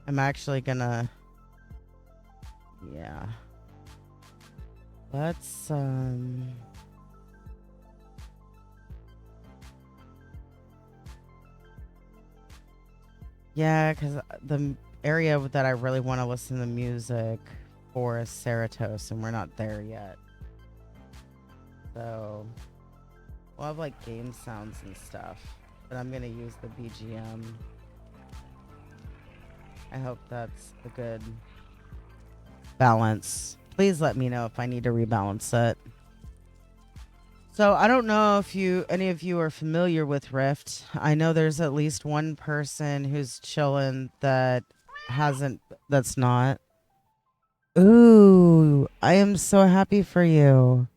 I'm actually gonna, yeah. Let's, yeah, because the area that I really want to listen to music for is Cerritos, and we're not there yet. So we'll have like game sounds and stuff, but I'm gonna use the BGM. I hope that's a good balance. Please let me know if I need to rebalance it. So I don't know if any of you are familiar with Rift. I know there's at least one person who's chilling that's not. Ooh, I am so happy for you.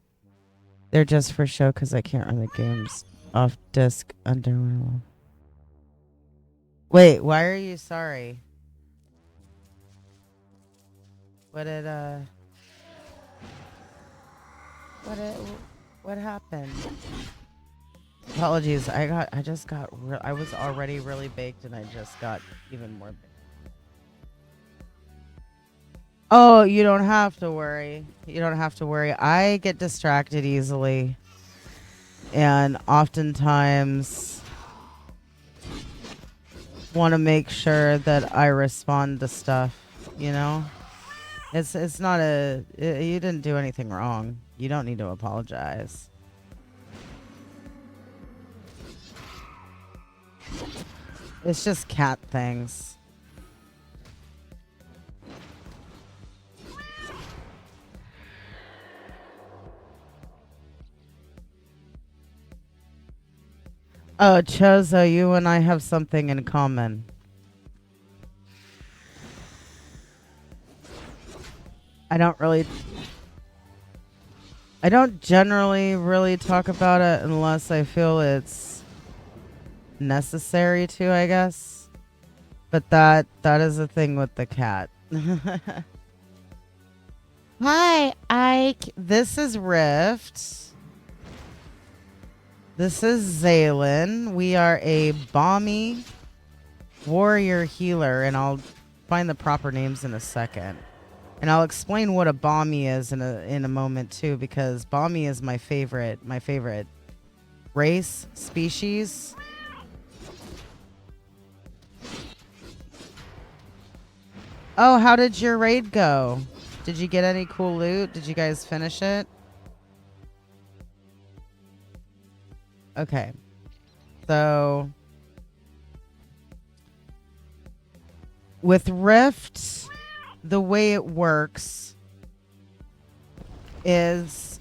They're just for show because I can't run the games off disk under. Wait, why are you sorry? What did what did, what happened? Apologies. I was already really baked and I just got even more baked. Oh, you don't have to worry. You don't have to worry. I get distracted easily. And oftentimes want to make sure that I respond to stuff, you know? It's not you didn't do anything wrong. You don't need to apologize. It's just cat things. Oh, Chozo, you and I have something in common. I don't generally really talk about it unless I feel it's necessary to, I guess. But that is a thing with the cat. Hi, Ike. This is Rift. This is Zaylin. We are a Balmy warrior healer, and I'll find the proper names in a second. And I'll explain what a Balmy is in a moment too, because Balmy is my favorite race species. Oh, how did your raid go? Did you get any cool loot? Did you guys finish it? Okay. So with Rift, the way it works is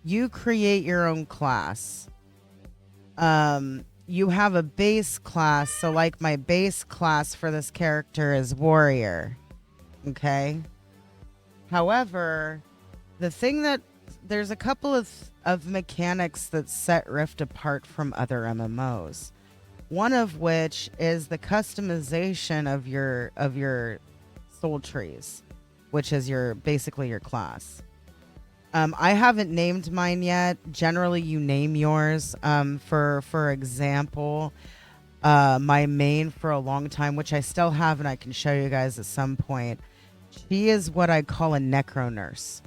you create your own class. You have a base class. So like my base class for this character is warrior. Okay. However, there's a couple of mechanics that set Rift apart from other MMOs. One of which is the customization of your soul trees, which is basically your class. I haven't named mine yet. Generally, you name yours. For example, my main for a long time, which I still have, and I can show you guys at some point. She is what I call a necro nurse.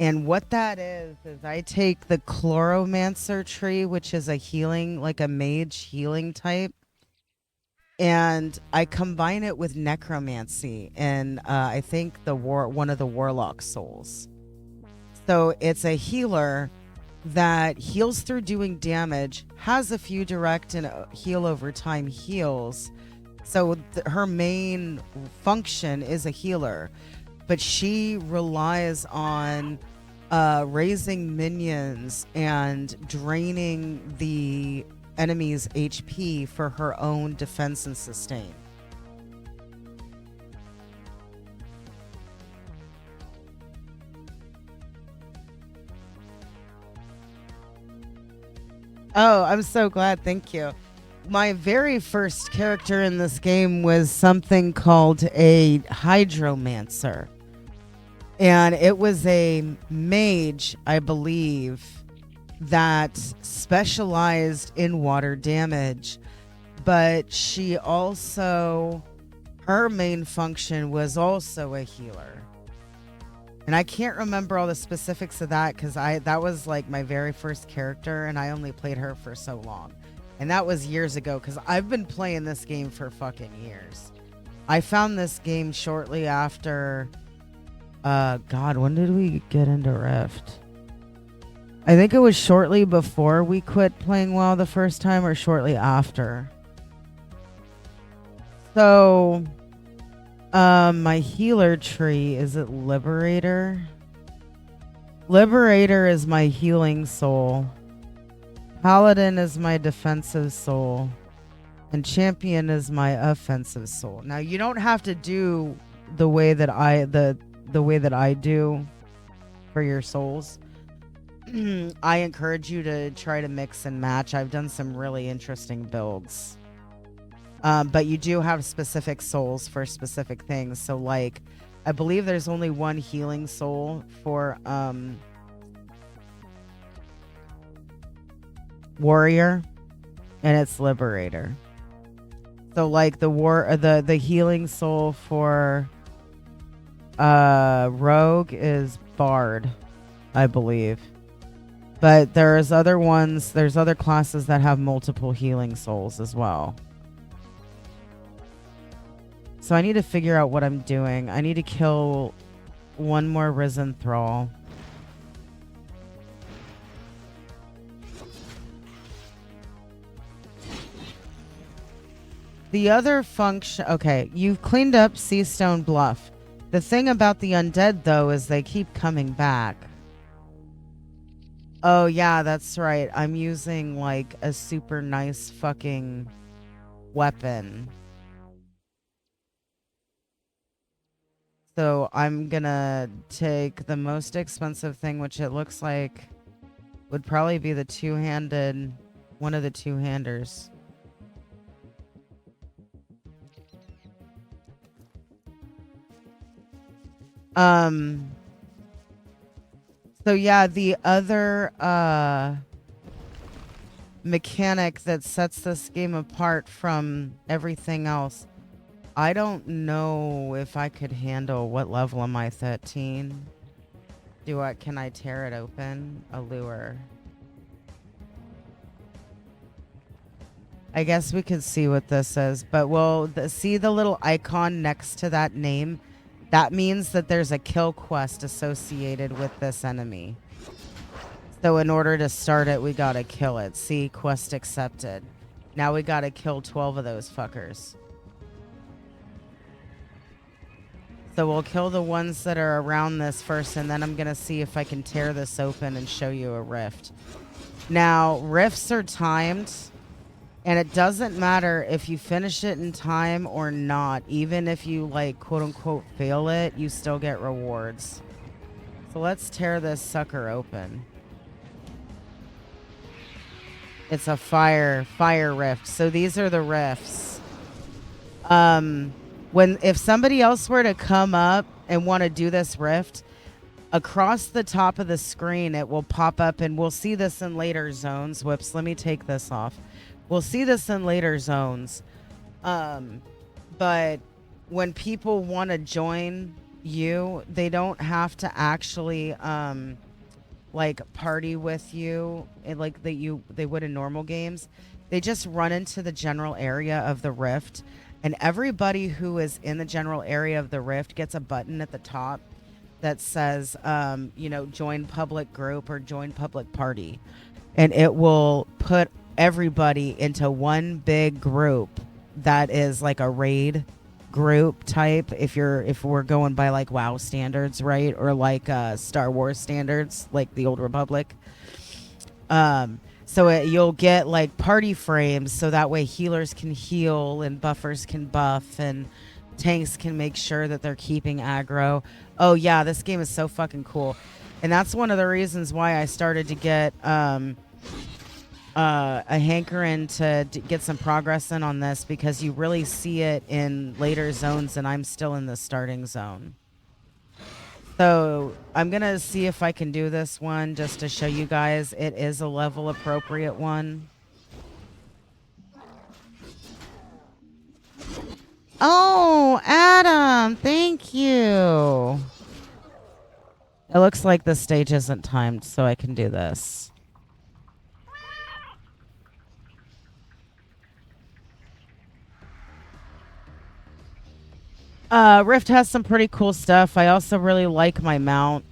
And what that is I take the chloromancer tree, which is a healing, like a mage healing type, and I combine it with necromancy and I think one of the warlock souls. So it's a healer that heals through doing damage, has a few direct and heal over time heals. So her main function is a healer, but she relies on raising minions and draining the enemy's HP for her own defense and sustain. Oh, I'm so glad. Thank you. My very first character in this game was something called a hydromancer. And it was a mage, I believe, that specialized in water damage. But she also her main function was also a healer. And I can't remember all the specifics of that because that was like my very first character and I only played her for so long. And that was years ago because I've been playing this game for fucking years. I found this game shortly after... God, when did we get into Rift? I think it was shortly before we quit playing WoW the first time or shortly after. So... my healer tree, is it Liberator? Liberator is my healing soul. Paladin is my defensive soul. And Champion is my offensive soul. Now you don't have to do the way that the way that I do for your souls. I encourage you to try to mix and match. I've done some really interesting builds. But you do have specific souls for specific things. So, like, I believe there's only one healing soul for warrior, and it's liberator. So, like, the healing soul for rogue is bard, I believe. But there's other ones. There's other classes that have multiple healing souls as well. So I need to figure out what I'm doing. I need to kill one more Risen Thrall. The other function... Okay, you've cleaned up Seastone Bluff. The thing about the undead, though, is they keep coming back. Oh, yeah, that's right. I'm using, like, a super nice fucking weapon. So I'm gonna take the most expensive thing, which it looks like would probably be the two-handed, one of the two-handers. So yeah, the other mechanic that sets this game apart from everything else, I don't know if I could handle... What level am I? 13? Can I tear it open? Allure. I guess we could see what this is, but see the little icon next to that name? That means that there's a kill quest associated with this enemy. So in order to start it, we gotta kill it. See, quest accepted. Now we gotta kill 12 of those fuckers. So we'll kill the ones that are around this first, and then I'm going to see if I can tear this open and show you a rift. Now, rifts are timed, and it doesn't matter if you finish it in time or not. Even if you, like, quote-unquote fail it, you still get rewards. So let's tear this sucker open. It's a fire rift. So these are the rifts. If somebody else were to come up and want to do this rift, across the top of the screen it will pop up, and we'll see this in later zones. Whoops, let me take this off. We'll see this in later zones. But when people want to join you, they don't have to actually like party with you like they would in normal games. They just run into the general area of the rift. And everybody who is in the general area of the rift gets a button at the top that says, join public group or join public party. And it will put everybody into one big group that is like a raid group type. If we're going by like WoW standards, right? Or like Star Wars standards, like the Old Republic. So you'll get like party frames, so that way healers can heal and buffers can buff and tanks can make sure that they're keeping aggro. Oh yeah, this game is so fucking cool. And that's one of the reasons why I started to get a hankering to get some progress in on this, because you really see it in later zones and I'm still in the starting zone. So I'm going to see if I can do this one just to show you guys it is a level appropriate one. Oh, Adam, thank you. It looks like the stage isn't timed, so I can do this. Rift has some pretty cool stuff. I also really like my mount.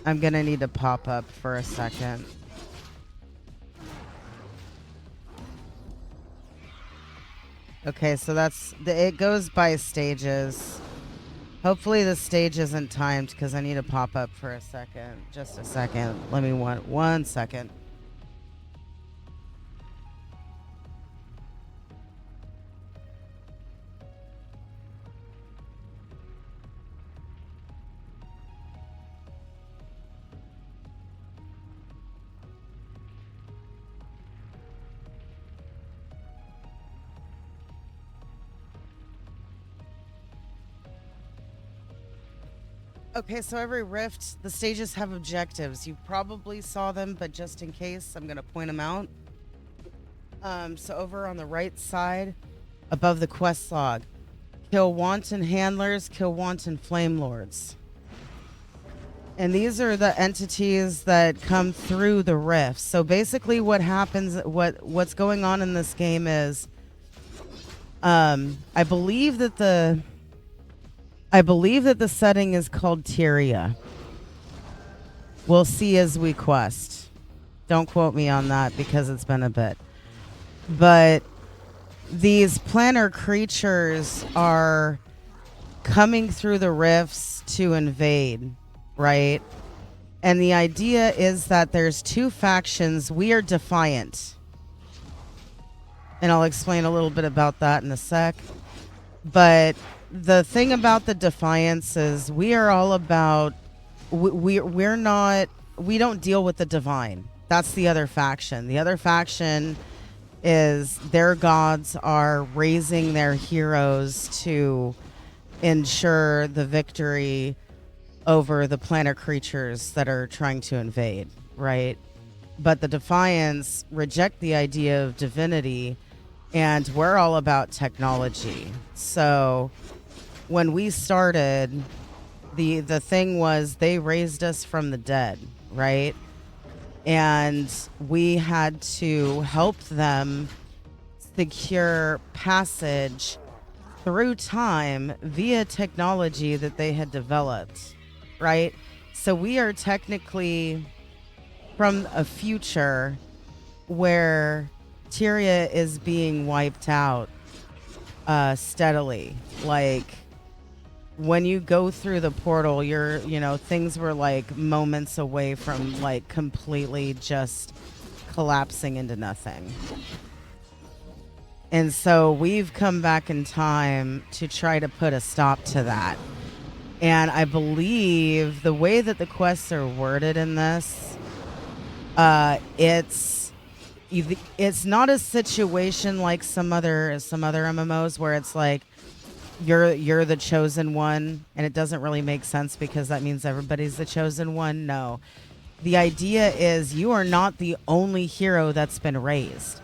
I'm gonna need to pop up for a second. Okay, so it goes by stages. Hopefully the stage isn't timed because I need to pop up for a second. Just a second. Let me one second. Okay, so every rift, the stages have objectives. You probably saw them, but just in case, I'm going to point them out. So over on the right side, above the quest log, kill wanton handlers, kill wanton flame lords. And these are the entities that come through the rifts. So basically what happens, what's going on in this game is, I believe that the setting is called Tyria. We'll see as we quest. Don't quote me on that because it's been a bit. But these planar creatures are coming through the rifts to invade, right? And the idea is that there's two factions. We are Defiant. And I'll explain a little bit about that in a sec. But the thing about the Defiance is we are all about we don't deal with the divine. That's the other faction. The other faction is their gods are raising their heroes to ensure the victory over the planar creatures that are trying to invade, right? But the Defiance reject the idea of divinity, and we're all about technology. So when we started, the thing was they raised us from the dead, right? And we had to help them secure passage through time via technology that they had developed, right? So we are technically from a future where Tyria is being wiped out steadily. Like when you go through the portal, things were like moments away from like completely just collapsing into nothing. And so we've come back in time to try to put a stop to that. And I believe the way that the quests are worded in this, it's not a situation like some other MMOs where it's like you're the chosen one, and it doesn't really make sense because that means everybody's the chosen one. No. The idea is you are not the only hero that's been raised.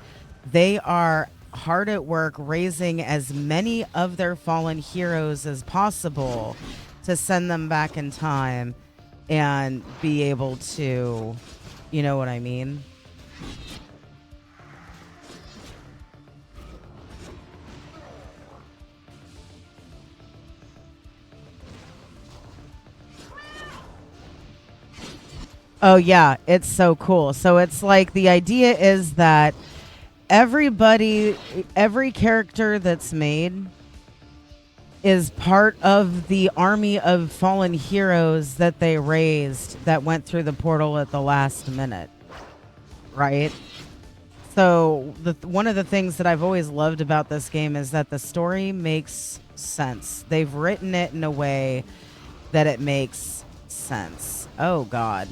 They are hard at work raising as many of their fallen heroes as possible to send them back in time and be able to, you know what I mean? Oh yeah, it's so cool. So it's like the idea is that every character that's made is part of the army of fallen heroes that they raised that went through the portal at the last minute, right? So one of the things that I've always loved about this game is that the story makes sense. They've written it in a way that it makes sense. Oh God.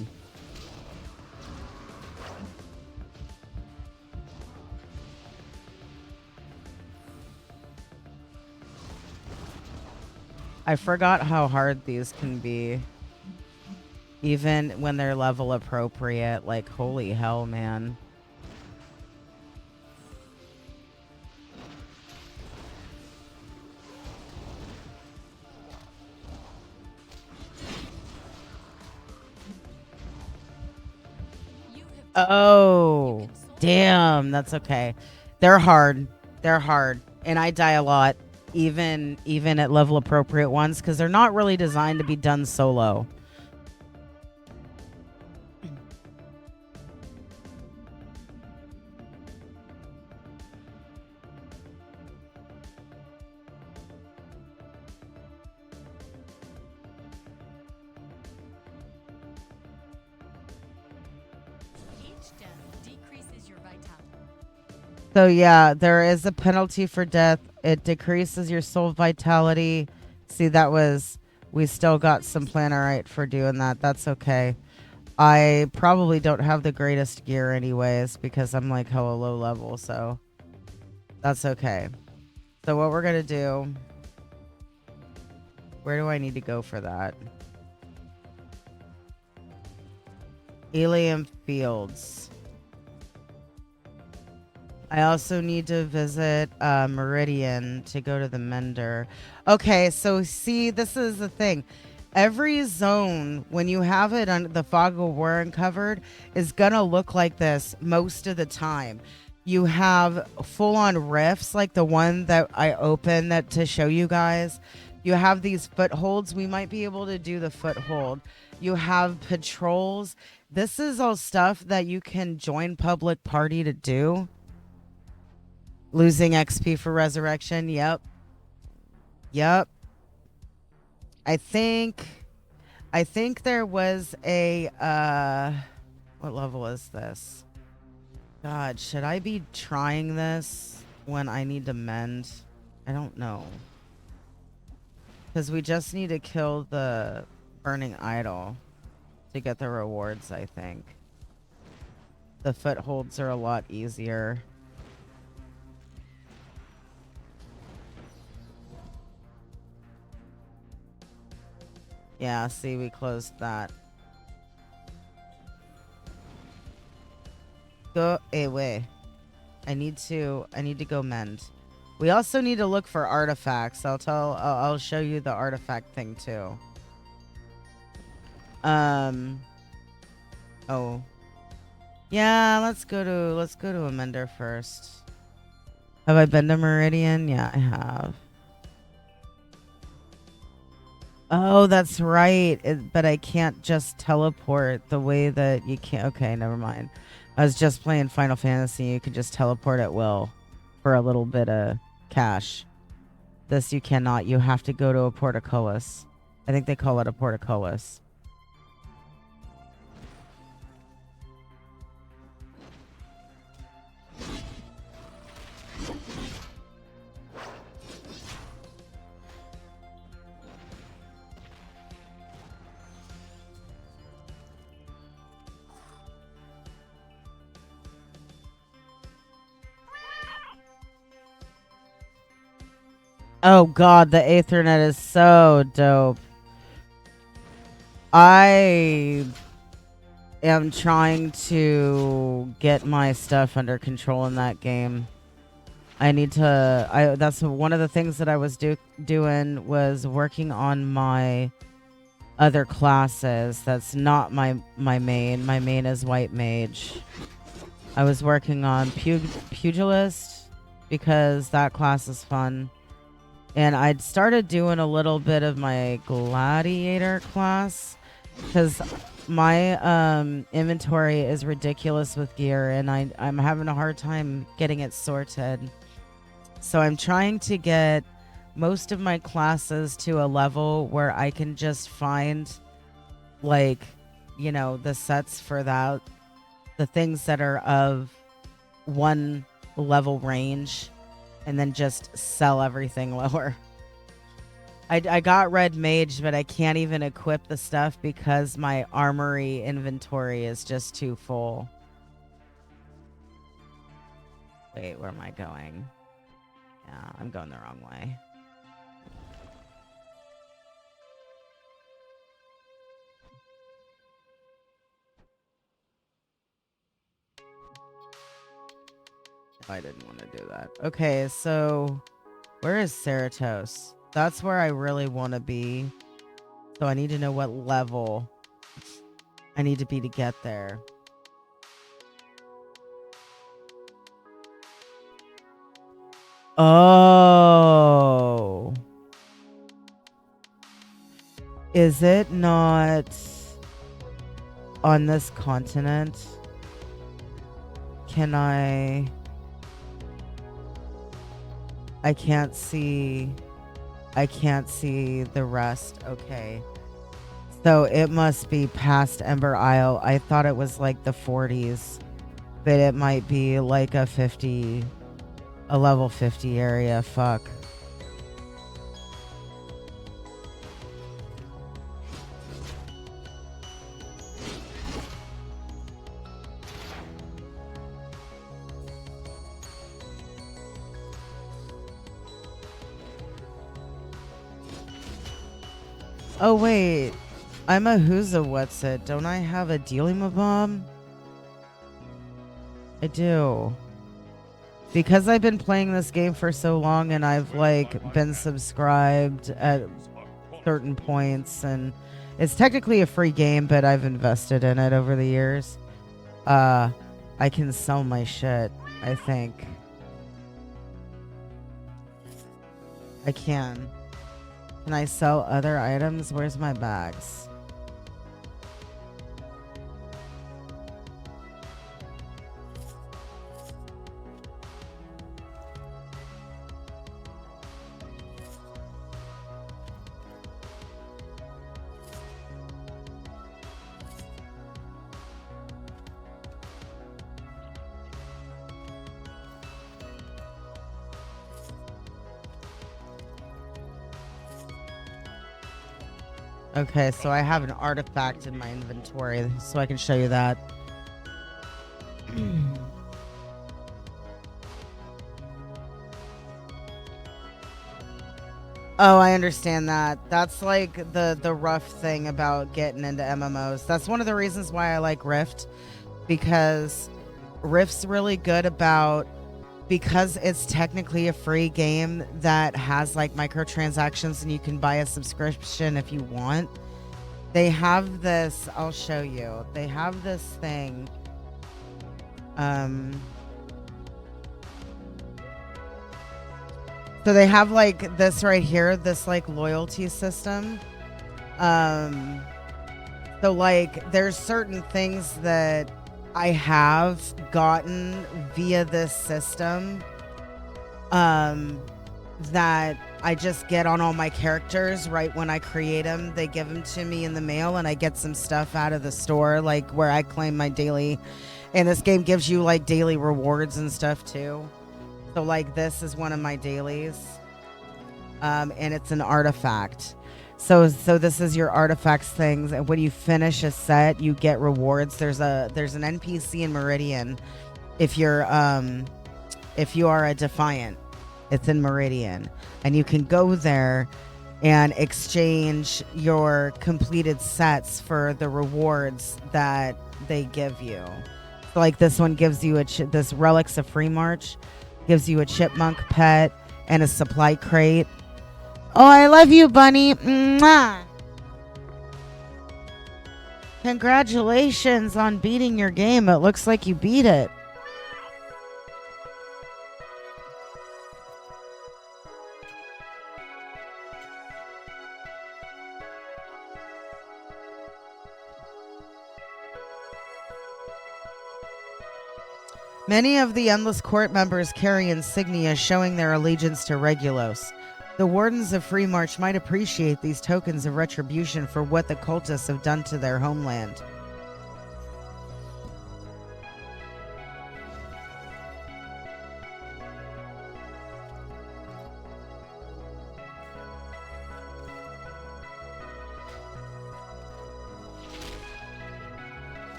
I forgot how hard these can be. Even when they're level appropriate. Like, holy hell, man. Oh, damn. That's okay. They're hard. They're hard. And I die a lot, even at level appropriate ones, because they're not really designed to be done solo. So yeah, there is a penalty for death. It decreases your soul vitality. See, we still got some planarite for doing that. That's okay. I probably don't have the greatest gear anyways because I'm like hella low level, so that's okay. So what we're gonna do, where do I need to go for that? Helium Fields. I also need to visit Meridian to go to the Mender. Okay, so see, this is the thing. Every zone, when you have it on the Fog of War uncovered, is going to look like this most of the time. You have full-on rifts, like the one that I opened that to show you guys. You have these footholds. We might be able to do the foothold. You have patrols. This is all stuff that you can join public party to do. Losing XP for resurrection. Yep. Yep. I think there was a what level is this? God, should I be trying this when I need to mend? I don't know. Cuz we just need to kill the burning idol to get the rewards, I think. The footholds are a lot easier. Yeah, see, we closed that. Go away. I need to go mend. We also need to look for artifacts. I'll show you the artifact thing too. Oh. Yeah, let's go to a mender first. Have I been to Meridian? Yeah, I have. Oh, that's right. But I can't just teleport the way that you can. Okay, never mind. I was just playing Final Fantasy. You can just teleport at will for a little bit of cash. This you cannot. You have to go to a portcullis. I think they call it a portcullis. Oh god, the Aethernet is so dope. I am trying to get my stuff under control in that game. I need to that's one of the things that I was doing was working on my other classes. That's not my main. My main is White Mage. I was working on Pugilist because that class is fun. And I'd started doing a little bit of my Gladiator class because my inventory is ridiculous with gear and I'm having a hard time getting it sorted. So I'm trying to get most of my classes to a level where I can just find, like, you know, the sets for that, the things that are of one level range, and then just sell everything lower. I got Red Mage, but I can't even equip the stuff because my armory inventory is just too full. Wait, where am I going? Yeah, I'm going the wrong way. I didn't want to do that. Okay, so where is Ceratos? That's where I really want to be. So I need to know what level I need to be to get there. Oh. Is it not on this continent? Can I can't see the rest. Okay. So it must be past Ember Isle. I thought it was like the 40s, but it might be like a level 50 area. Fuck. Oh wait, I'm a who's a what's it? Don't I have a dealing bomb? I do. Because I've been playing this game for so long and I've like been subscribed at certain points, and it's technically a free game, but I've invested in it over the years. I can sell my shit, I think. I can. Can I sell other items? Where's my bags? Okay, so I have an artifact in my inventory, so I can show you that. Oh, I understand that. That's like the rough thing about getting into MMOs. That's one of the reasons why I like Rift, because Rift's really good about, because it's technically a free game that has like microtransactions and you can buy a subscription if you want. They have this, I'll show you. They have this thing. So they have like this right here, this like loyalty system. So like there's certain things that I have gotten via this system that I just get on all my characters right when I create them. They give them to me in the mail and I get some stuff out of the store, like where I claim my daily, and this game gives you like daily rewards and stuff too. So like this is one of my dailies, and it's an artifact. So this is your artifacts things, and when you finish a set, you get rewards. There's an NPC in Meridian. If you are a Defiant, it's in Meridian, and you can go there and exchange your completed sets for the rewards that they give you. So like this one gives you this Relics of Free March, gives you a chipmunk pet and a supply crate. Oh, I love you, bunny. Mwah. Congratulations on beating your game. It looks like you beat it. Many of the Endless Court members carry insignia showing their allegiance to Regulos. The Wardens of Free March might appreciate these tokens of retribution for what the cultists have done to their homeland.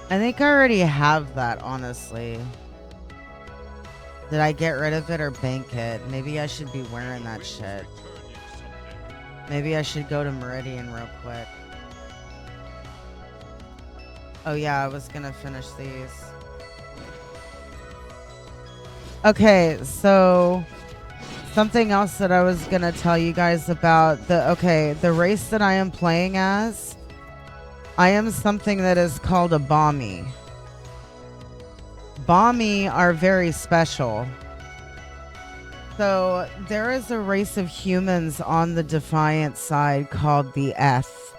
I think I already have that, honestly. Did I get rid of it or bank it? Maybe I should be wearing that shit. Maybe I should go to Meridian real quick. Oh yeah, I was gonna finish these. Okay, so something else that I was gonna tell you guys about the race that I am playing as. I am something that is called a Bommy. Bommy are very special. So there is a race of humans on the Defiant side called the F.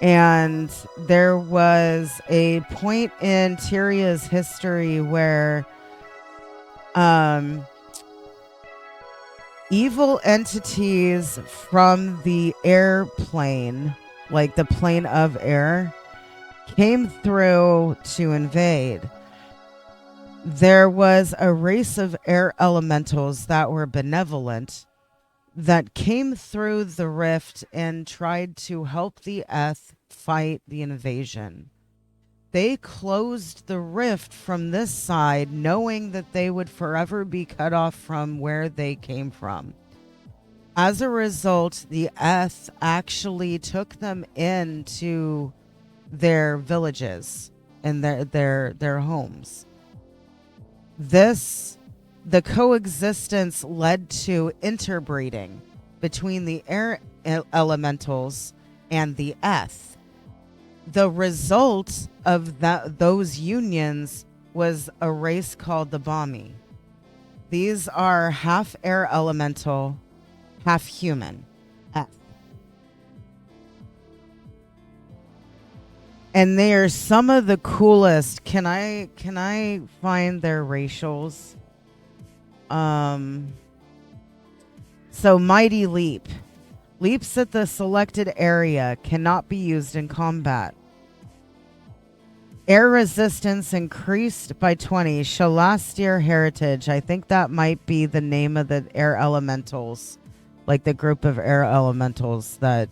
And there was a point in Tyria's history where evil entities from the airplane, like the plane of air, came through to invade. There was a race of air elementals that were benevolent that came through the rift and tried to help the Eth fight the invasion. They closed the rift from this side, knowing that they would forever be cut off from where they came from. As a result, the Eth actually took them into their villages and their homes. The coexistence led to interbreeding between the air elementals and the Eth. The result of those unions was a race called the Bommy. These are half air elemental, half human. Eth. And they are some of the coolest. Can I find their racials? So Mighty Leap. Leaps at the selected area cannot be used in combat. Air resistance increased by 20. Shalastier Heritage. I think that might be the name of the air elementals. Like the group of air elementals that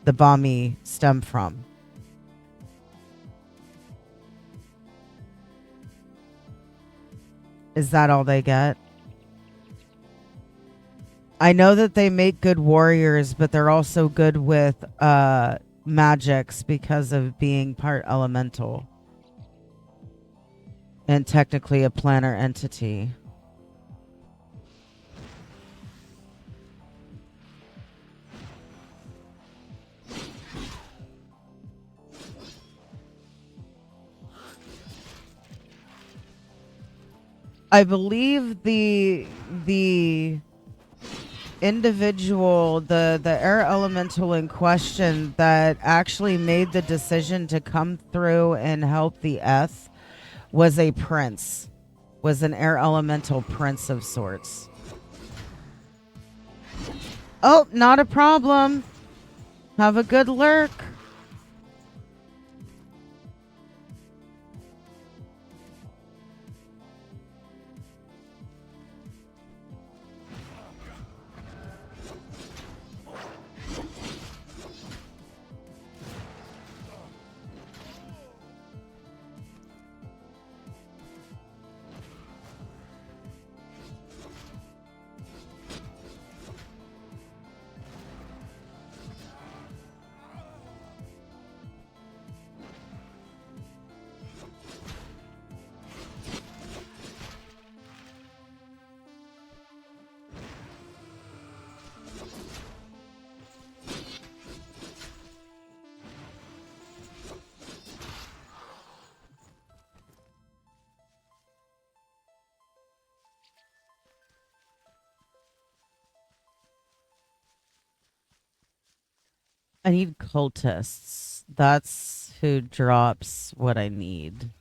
the Bommy stem from. Is that all they get? I know that they make good warriors, but they're also good with magics because of being part elemental. And technically a planar entity. I believe the individual, the air elemental in question that actually made the decision to come through and help the Eth was a prince, was an air elemental prince of sorts. Oh, not a problem. Have a good lurk. I need cultists. That's who drops what I need.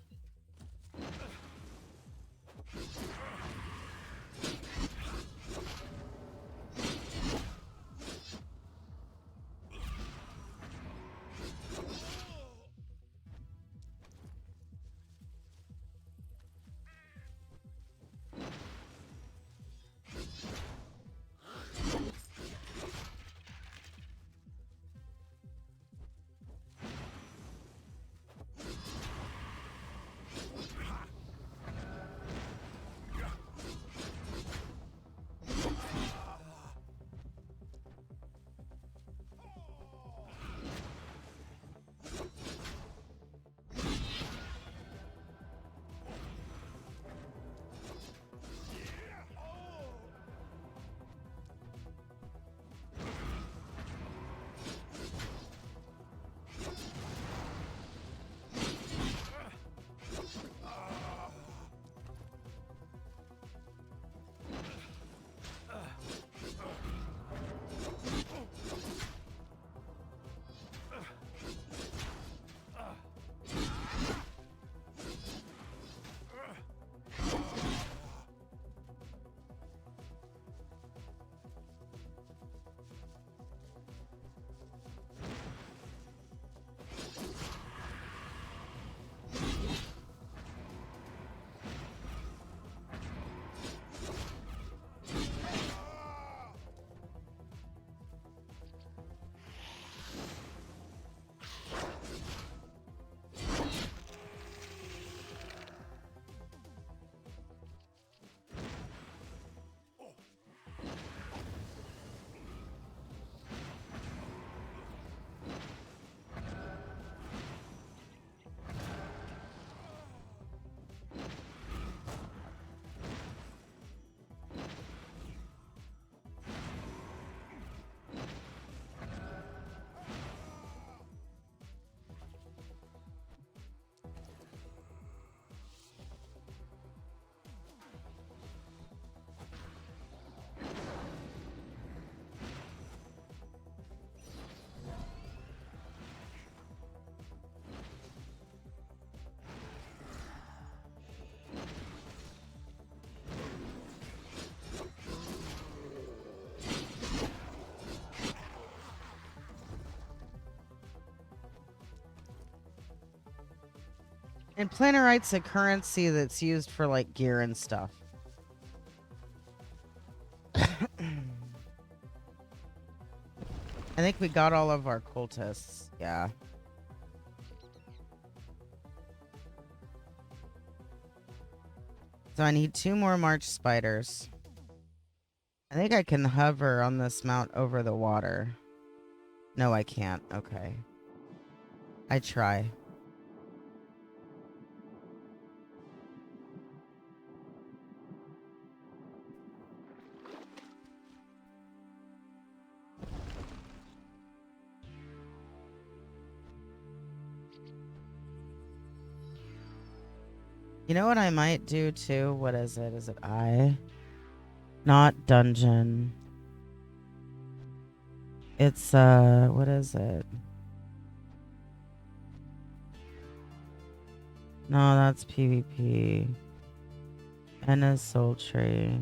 And Planarite's a currency that's used for like gear and stuff. I think we got all of our cultists. Yeah. So I need 2 more March spiders. I think I can hover on this mount over the water. No, I can't. Okay. I try. You know what I might do too? What is it? Is it I? Not dungeon. It's what is it? No, that's PvP. And a sultry.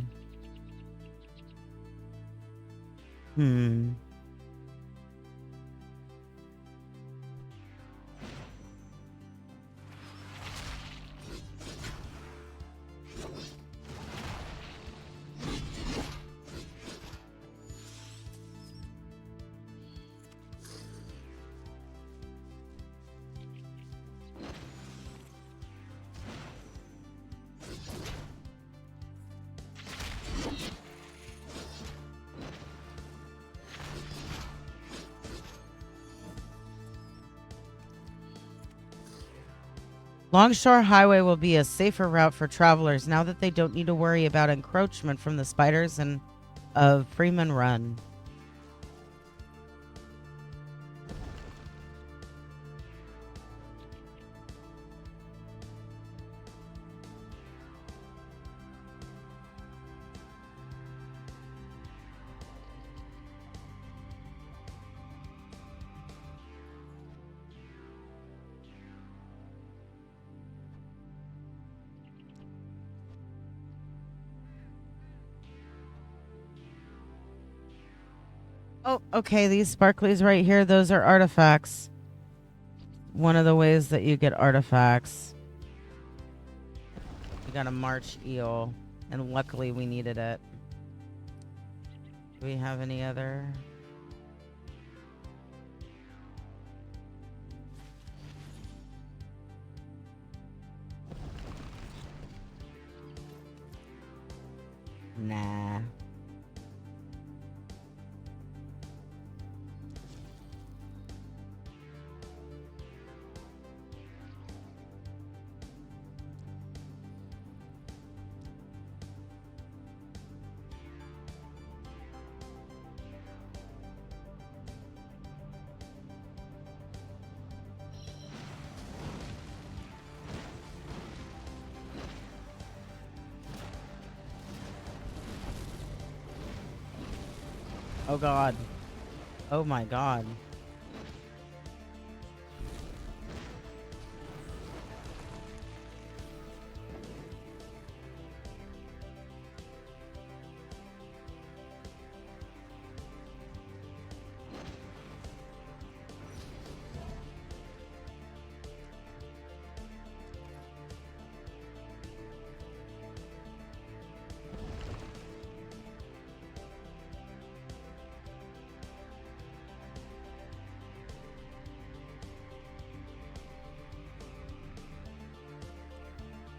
Longshore Highway will be a safer route for travelers now that they don't need to worry about encroachment from the spiders and of Freeman Run. Oh, okay. These sparklies right here, those are artifacts. One of the ways that you get artifacts. We got a March eel, and luckily we needed it. Do we have any other? Nah. Oh god. Oh my god.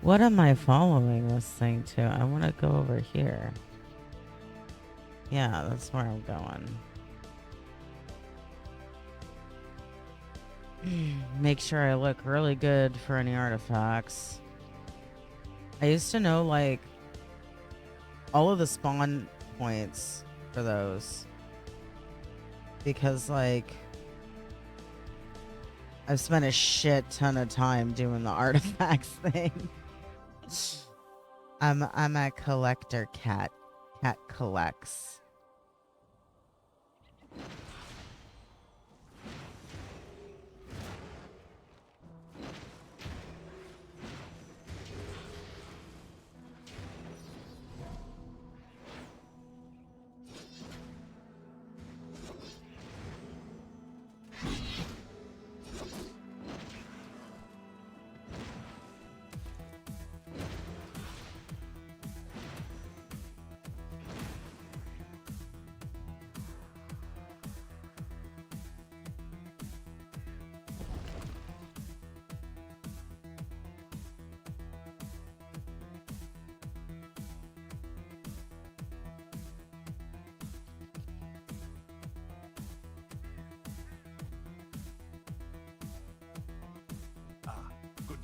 What am I following this thing to? I want to go over here. Yeah, that's where I'm going. Make sure I look really good for any artifacts. I used to know, like, all of the spawn points for those. Because, like, I've spent a shit ton of time doing the artifacts thing. I'm a collector cat. Cat collects.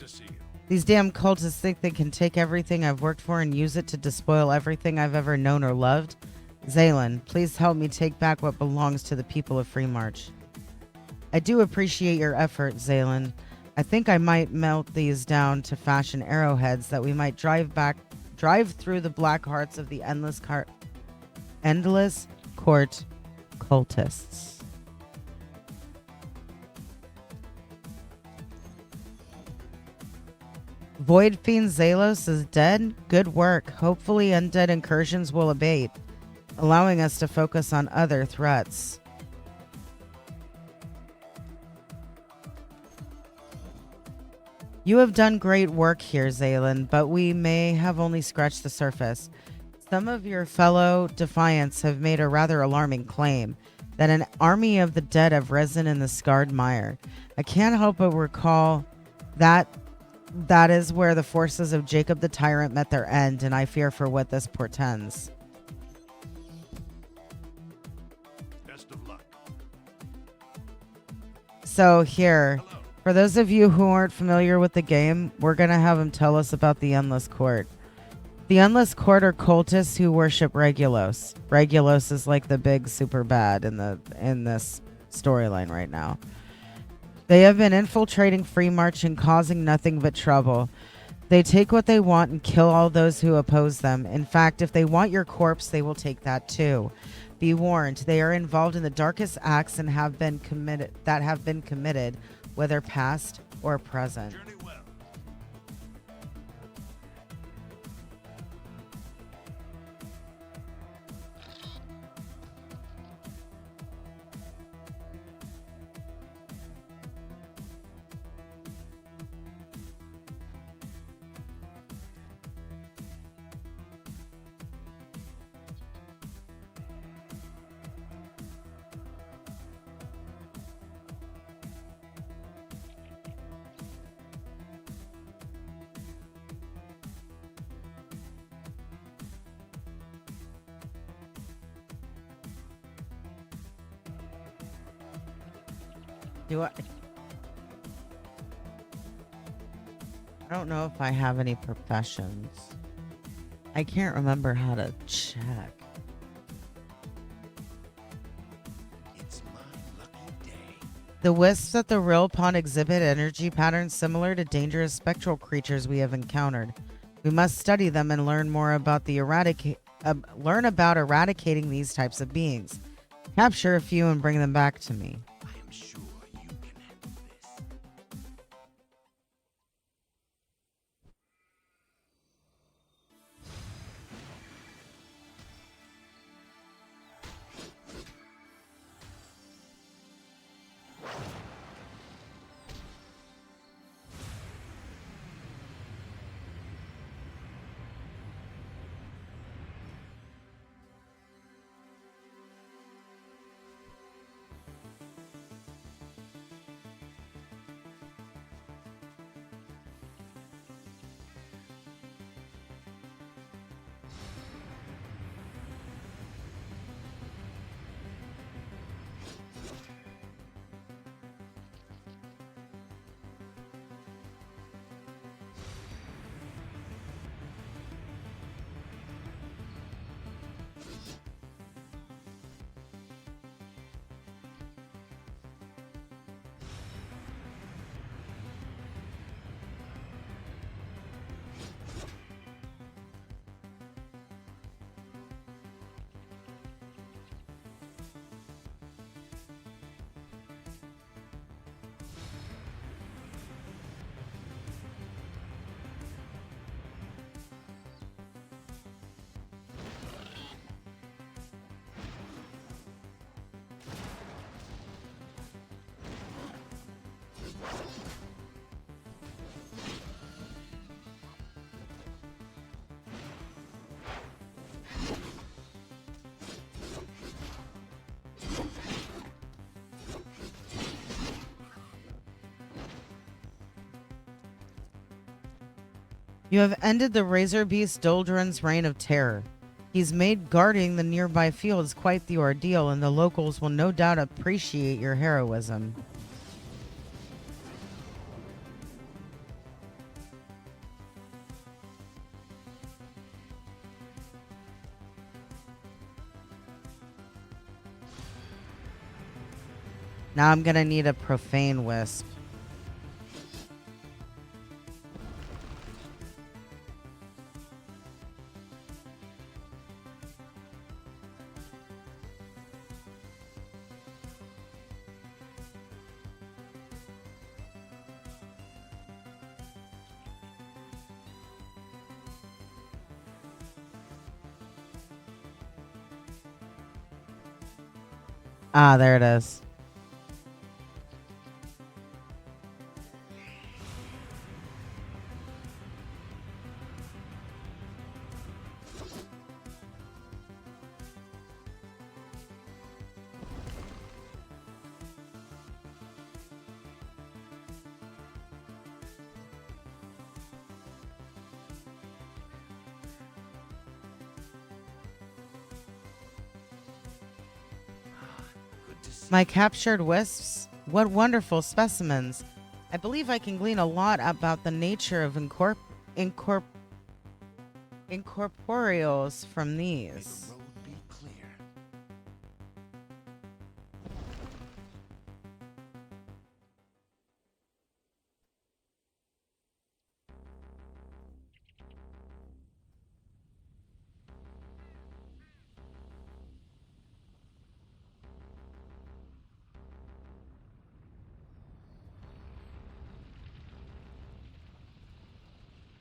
to see you. These damn cultists think they can take everything I've worked for and use it to despoil everything I've ever known or loved. Zaylen, please help me take back what belongs to the people of Freemarch. I do appreciate your effort, Zaylen. I think I might melt these down to fashion arrowheads that we might drive through the black hearts of the endless court cultists. Void Fiend Zalos is dead? Good work. Hopefully undead incursions will abate, allowing us to focus on other threats. You have done great work here, Zaylen, but we may have only scratched the surface. Some of your fellow Defiants have made a rather alarming claim that an army of the dead have risen in the scarred mire. I can't help but recall that is where the forces of Jacob the Tyrant met their end, and I fear for what this portends. Best of luck. So here, for those of you who aren't familiar with the game, we're going to have him tell us about the Endless Court. The Endless Court are cultists who worship Regulos. Regulos is like the big super bad in this storyline right now. They have been infiltrating Freemarch and causing nothing but trouble. They take what they want and kill all those who oppose them. In fact, if they want your corpse, they will take that too. Be warned, they are involved in the darkest acts and have been committed, whether past or present. Journey well. I don't know if I have any professions. I can't remember how to check. It's my lucky day. The wisps at the Rill Pond exhibit energy patterns similar to dangerous spectral creatures we have encountered. We must study them and learn more about eradicating these types of beings. Capture a few and bring them back to me. I am sure you can handle this. You have ended the Razor Beast Doldrun's reign of terror. He's made guarding the nearby fields quite the ordeal, and the locals will no doubt appreciate your heroism. Now I'm gonna need a profane wisp. Ah, there it is. Good to see My captured wisps? What wonderful specimens. I believe I can glean a lot about the nature of incorp- incorporeals from May these. the road be clear.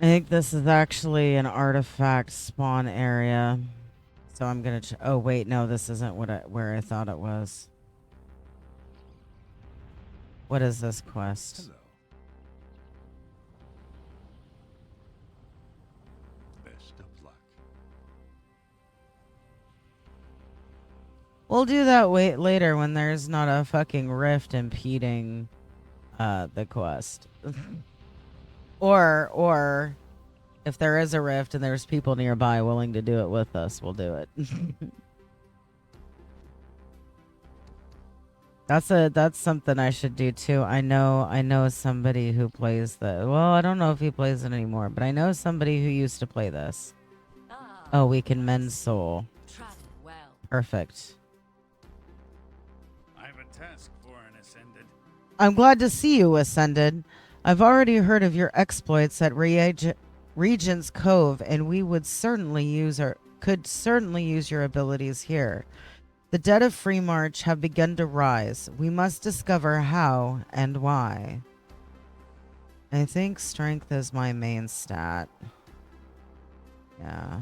I think this is actually an artifact spawn area. So I'm gonna. Oh wait, no, this isn't where I thought it was. What is this quest? Hello. Best of luck. We'll do that later when there's not a fucking rift impeding the quest. or if there is a rift and there's people nearby willing to do it with us, we'll do it. That's something I should do too. I know somebody who plays the. Well, I don't know if he plays it anymore, but I know somebody who used to play this. Oh, we can mend soul. Travel well. Perfect. I have a task for an ascended. I'm glad to see you, Ascended. I've already heard of your exploits at Regent's Cove, and we could certainly use your abilities here. The dead of Free March have begun to rise. We must discover how and why. I think strength is my main stat. Yeah.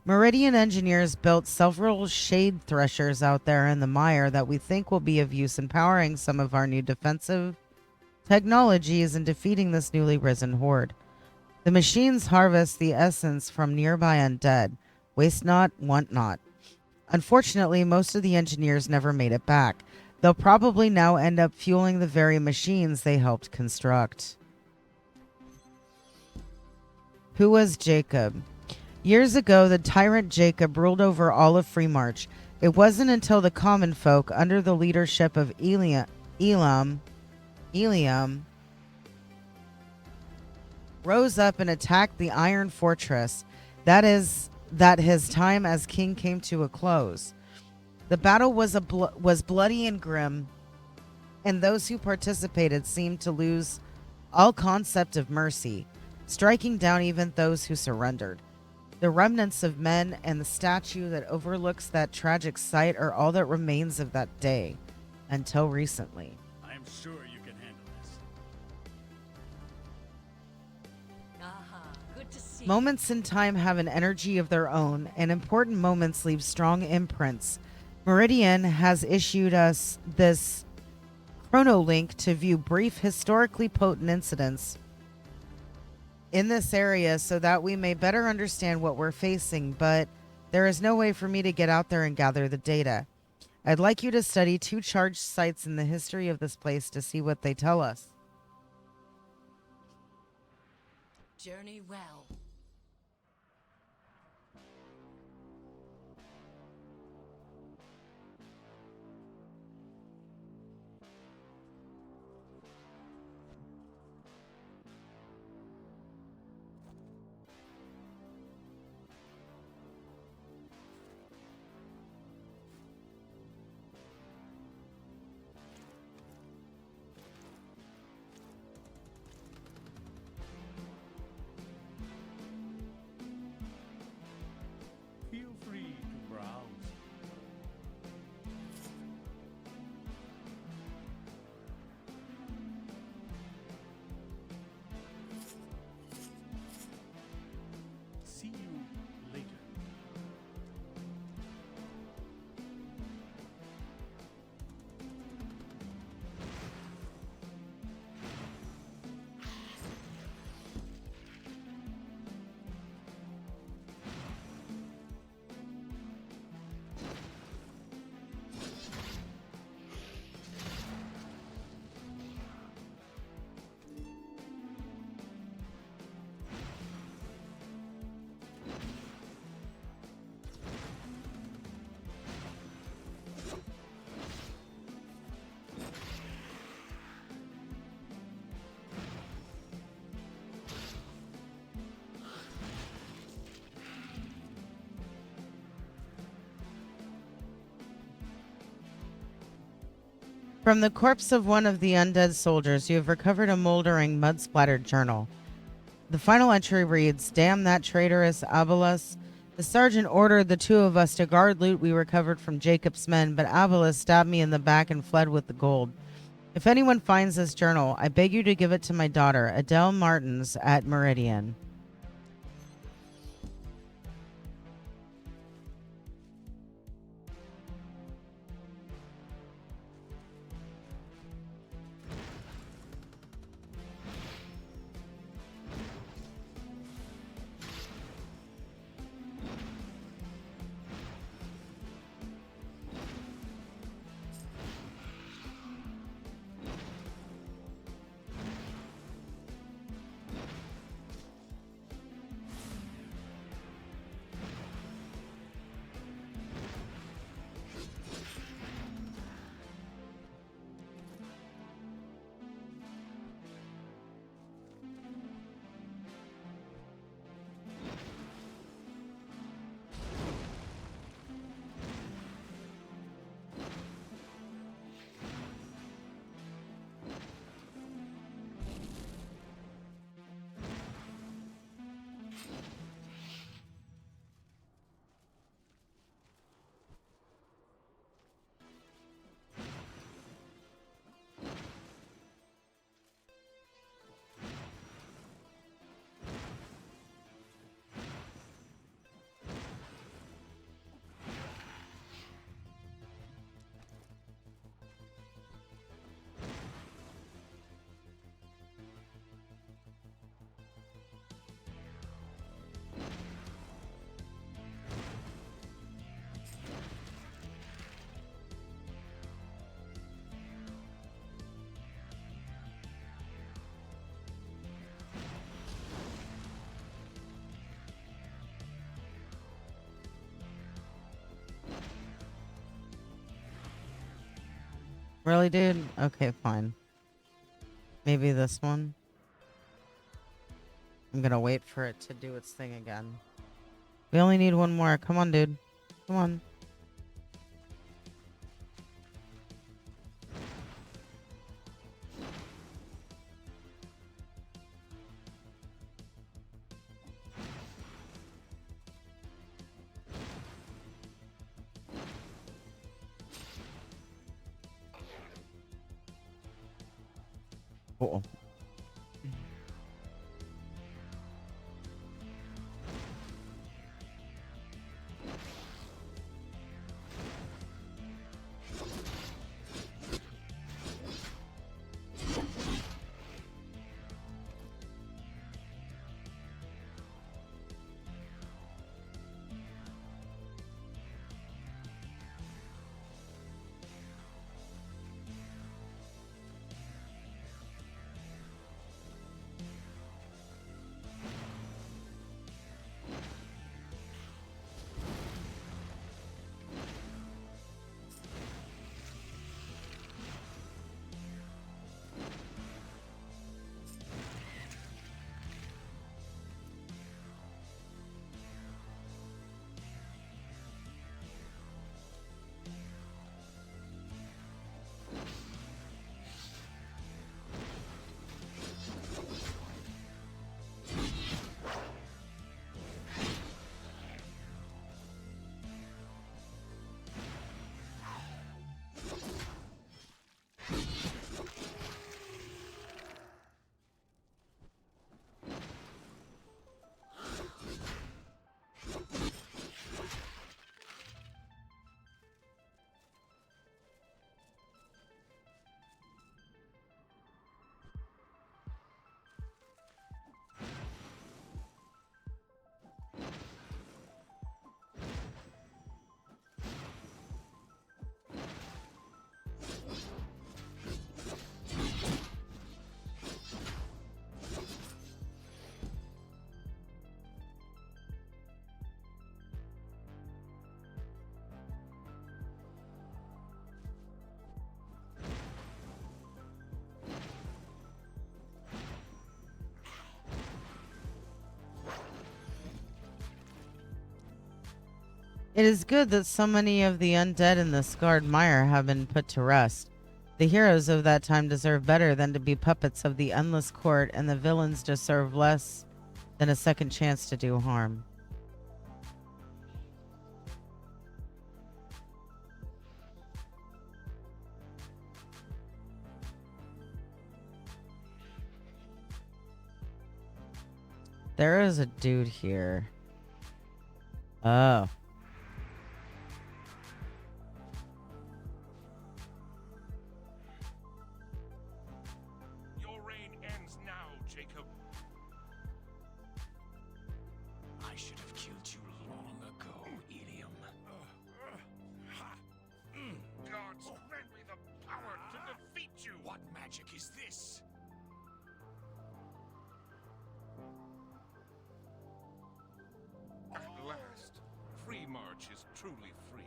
Meridian engineers built several shade threshers out there in the mire that we think will be of use in powering some of our new defensive technologies and defeating this newly risen horde. The machines harvest the essence from nearby undead. Waste not, want not. Unfortunately, most of the engineers never made it back. They'll probably now end up fueling the very machines they helped construct. Who was Jacob? Years ago, the tyrant Jacob ruled over all of Freemarch. It wasn't until the common folk, under the leadership of Elam, rose up and attacked the Iron Fortress. That his time as king came to a close. The battle was bloody and grim, and those who participated seemed to lose all concept of mercy, striking down even those who surrendered. The remnants of men and the statue that overlooks that tragic sight are all that remains of that day, until recently. I am sure you can handle this. Good to see Moments in time have an energy of their own, and important moments leave strong imprints. Meridian has issued us this chronolink to view brief, historically potent incidents in this area so that we may better understand what we're facing, but there is no way for me to get out there and gather the data. I'd like you to study 2 charged sites in the history of this place to see what they tell us. Journey well. From the corpse of one of the undead soldiers, you have recovered a moldering, mud-splattered journal. The final entry reads, "Damn that traitorous Abelas. The sergeant ordered the two of us to guard loot we recovered from Jacob's men, but Abelas stabbed me in the back and fled with the gold. If anyone finds this journal, I beg you to give it to my daughter, Adele Martins, at Meridian." Really, dude? Okay, fine. Maybe this one. I'm gonna wait for it to do its thing again. We only need one more. Come on, dude. Come on. Cool. It is good that so many of the undead in the scarred mire have been put to rest. The heroes of that time deserve better than to be puppets of the endless court, and the villains deserve less than a second chance to do harm. There is a dude here. Oh. Your reign ends now, Jacob. I should have killed you long ago, Ilium. Gods, grant me the power to defeat you! What magic is this? At last, free march is truly free.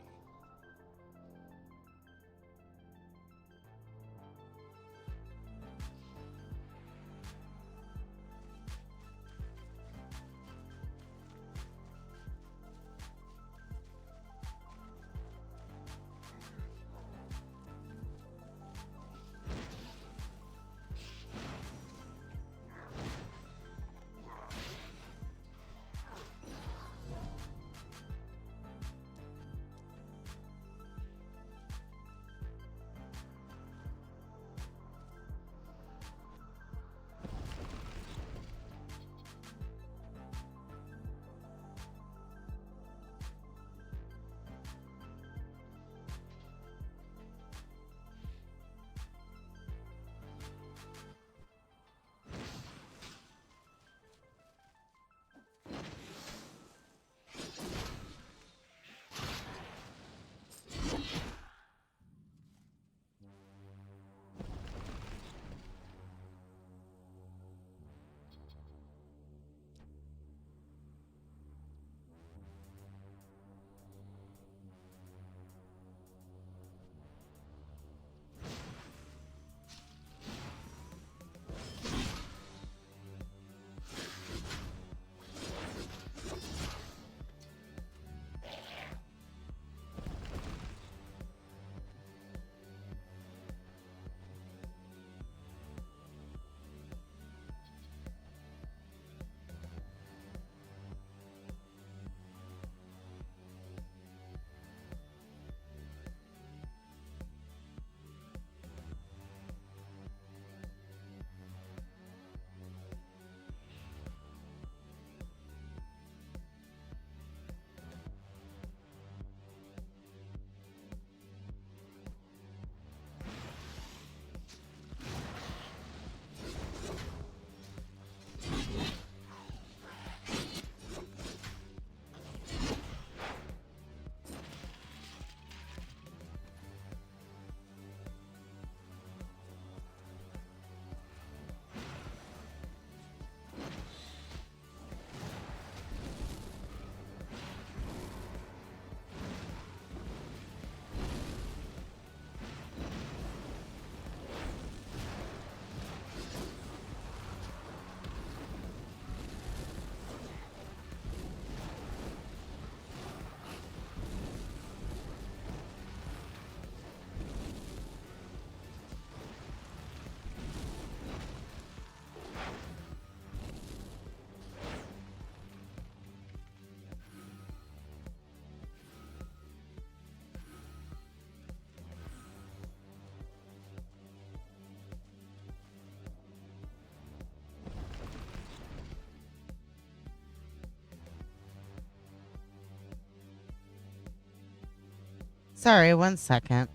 Sorry, 1 second.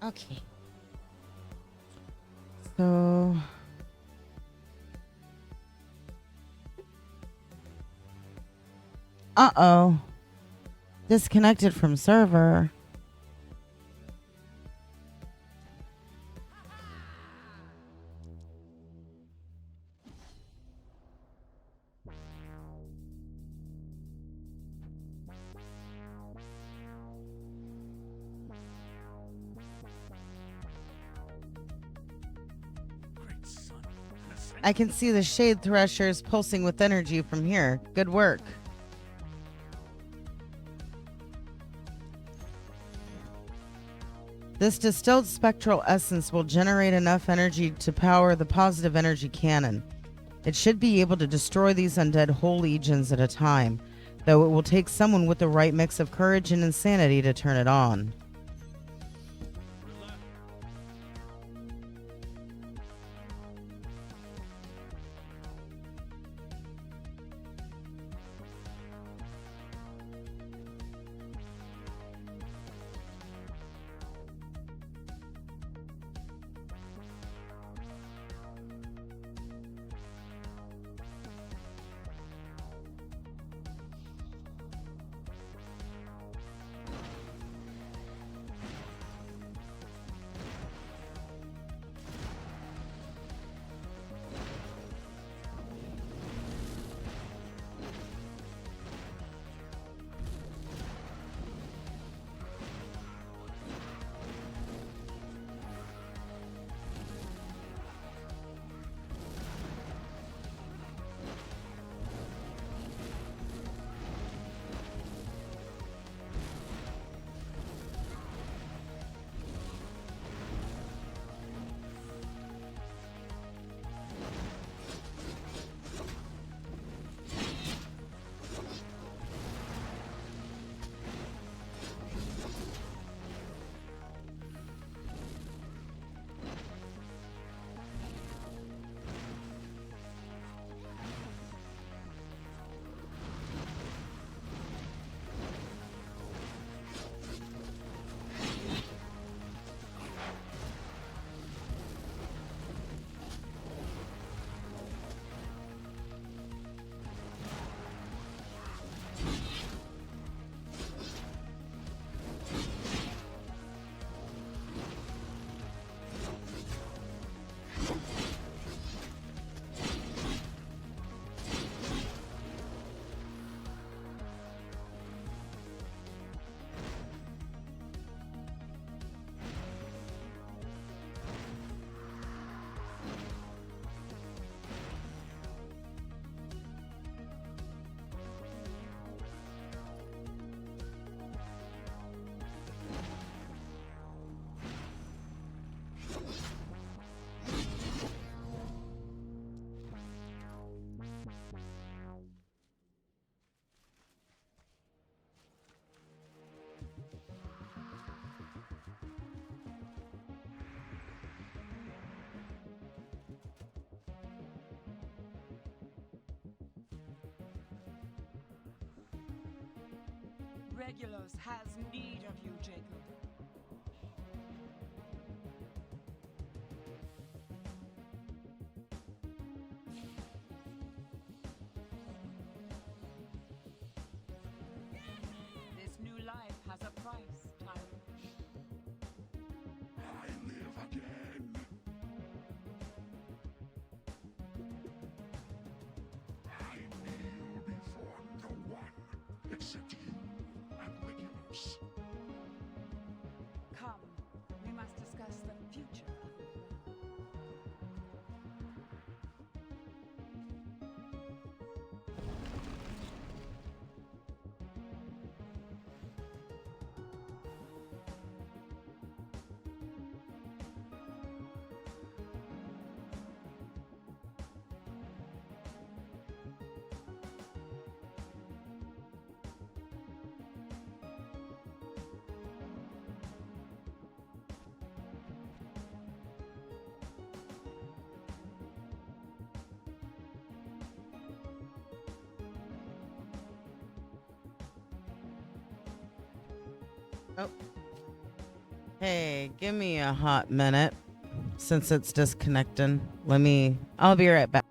Okay. So uh-oh. Disconnected from server. I can see the shade threshers pulsing with energy from here. Good work. This distilled spectral essence will generate enough energy to power the positive energy cannon. It should be able to destroy these undead whole legions at a time, though it will take someone with the right mix of courage and insanity to turn it on. Regulus has need of you, Jacob. This new life has a price, Tyler. I live again. I kneel before no one except you and Regulus. Come, we must discuss the future of the world. Oh. Hey, give me a hot minute since it's disconnecting. I'll be right back.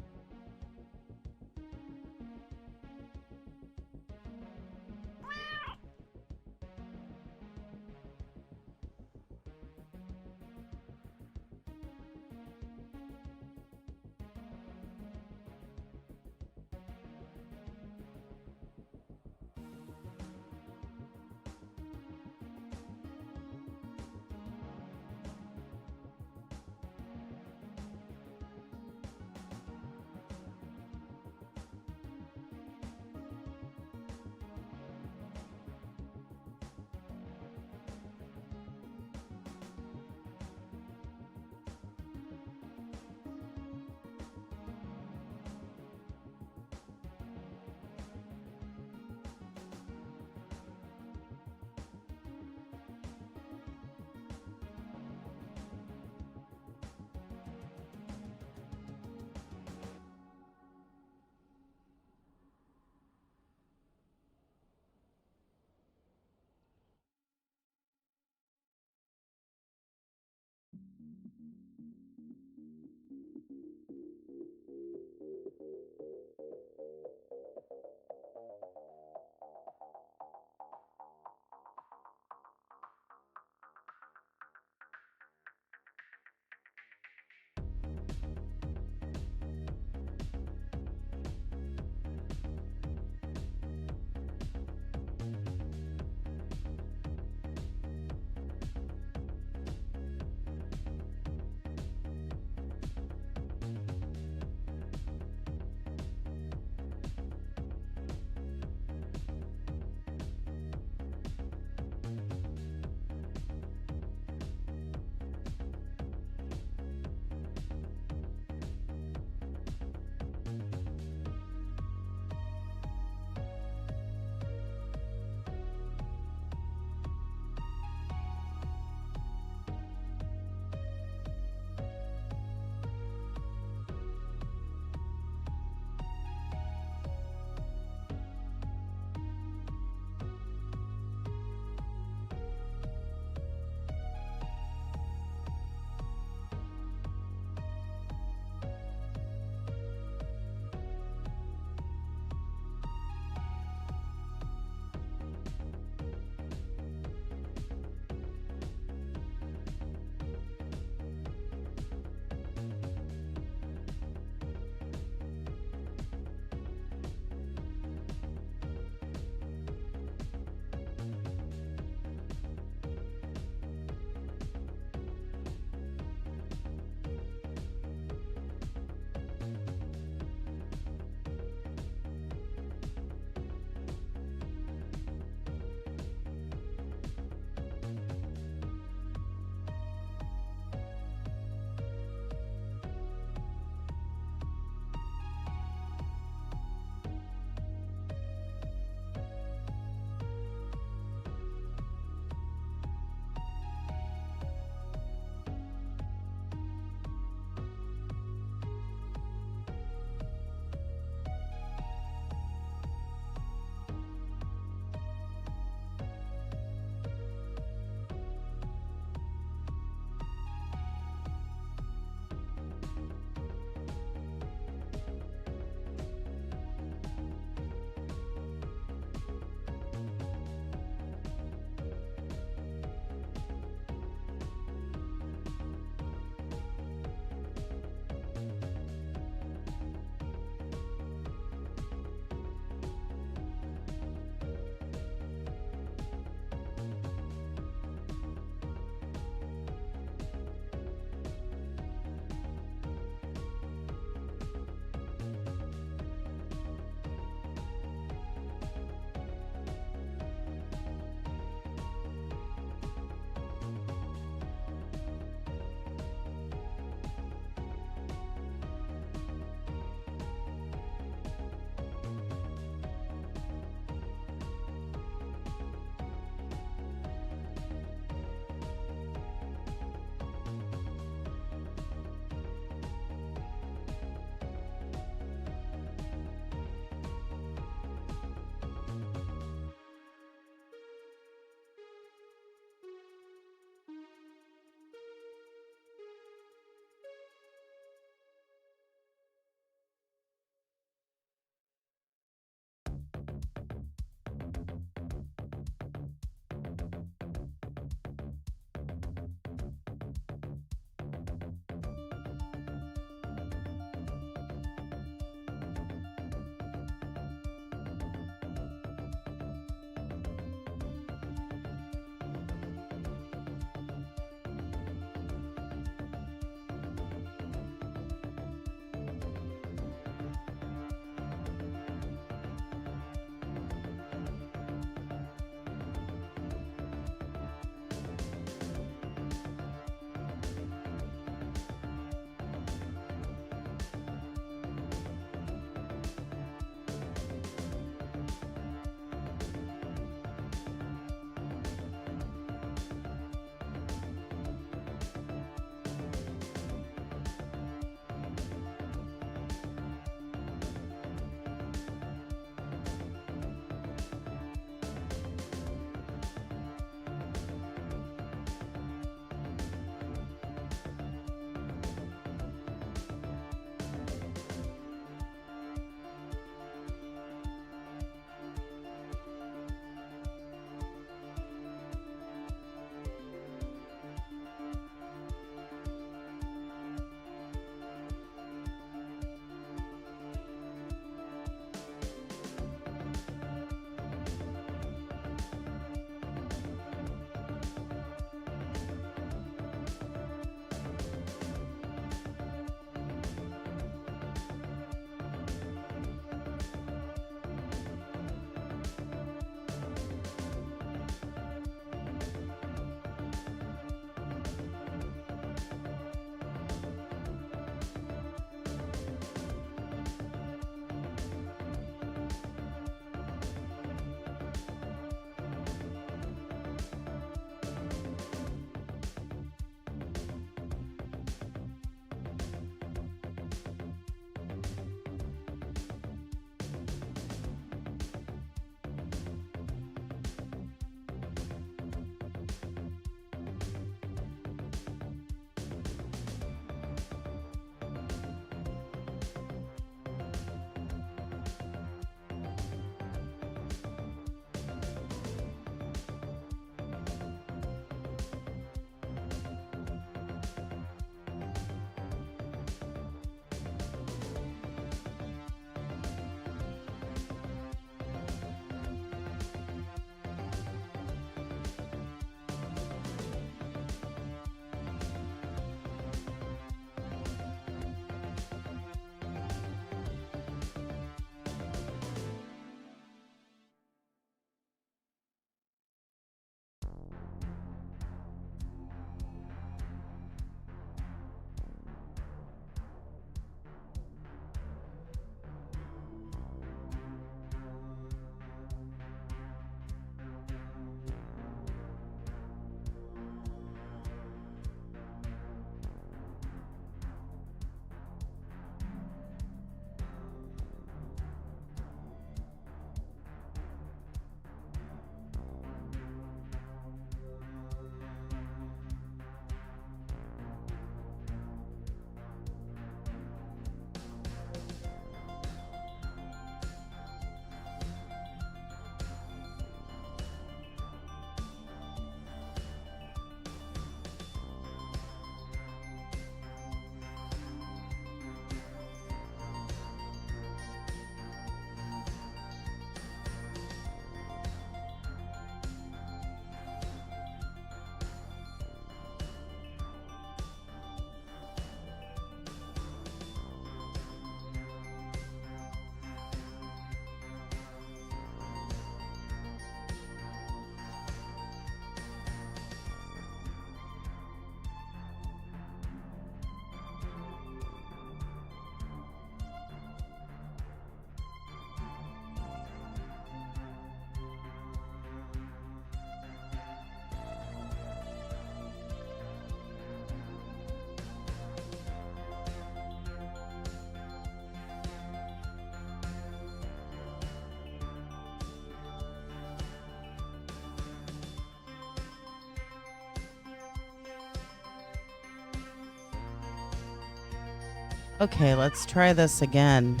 Okay, let's try this again.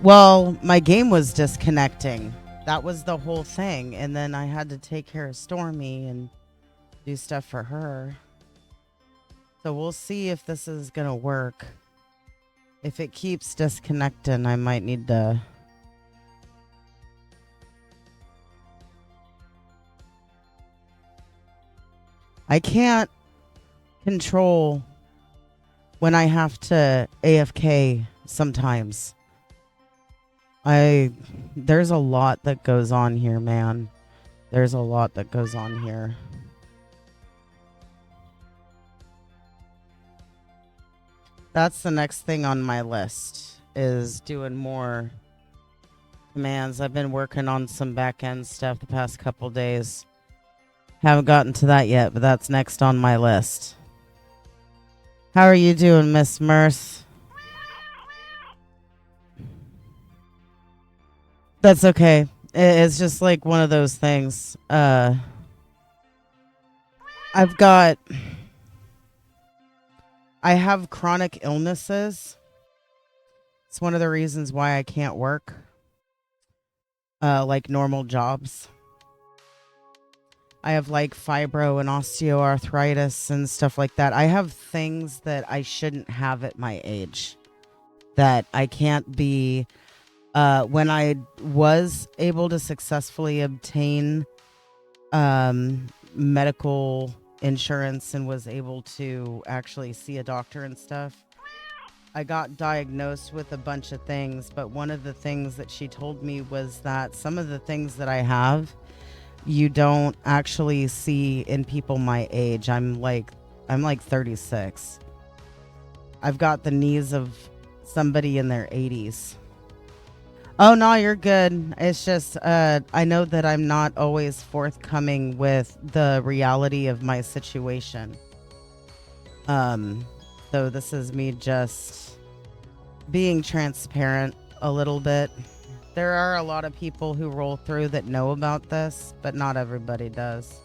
Well, my game was disconnecting. That was the whole thing. And then I had to take care of Stormy and do stuff for her. So we'll see if this is going to work. If it keeps disconnecting, I might need to... I can't control when I have to AFK sometimes. There's a lot that goes on here, man. There's a lot that goes on here. That's the next thing on my list, is doing more commands. I've been working on some back end stuff the past couple days. Haven't gotten to that yet, but that's next on my list. How are you doing, Miss Mirth? That's okay. It's just like one of those things. I have chronic illnesses. It's one of the reasons why I can't work like normal jobs. I have like fibro and osteoarthritis and stuff like that. I have things that I shouldn't have at my age that I can't be. When I was able to successfully obtain medical insurance and was able to actually see a doctor and stuff, I got diagnosed with a bunch of things. But one of the things that she told me was that some of the things that I have, you don't actually see in people my age. I'm like 36. I've got the knees of somebody in their 80s. Oh, no, you're good. It's just I know that I'm not always forthcoming with the reality of my situation. So this is me just being transparent a little bit. There are a lot of people who roll through that know about this, but not everybody does.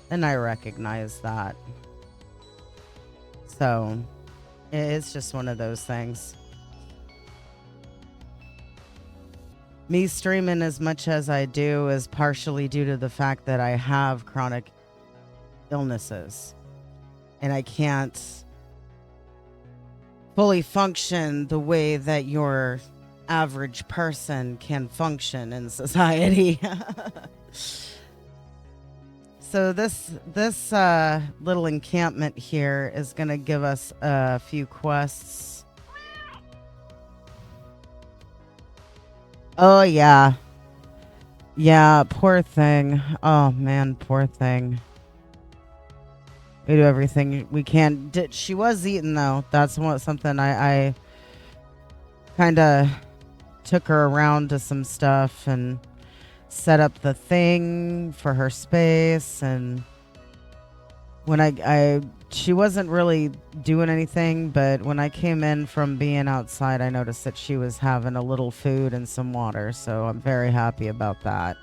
And I recognize that. So it's just one of those things. Me streaming as much as I do is partially due to the fact that I have chronic illnesses. And I can't fully function the way that your average person can function in society. So this little encampment here is going to give us a few quests. Oh, yeah. Yeah, poor thing. Oh, man, poor thing. We do everything we can. She was eating, though. That's something I kind of took her around to some stuff and set up the thing for her space. And when she wasn't really doing anything, but when I came in from being outside, I noticed that she was having a little food and some water. So I'm very happy about that.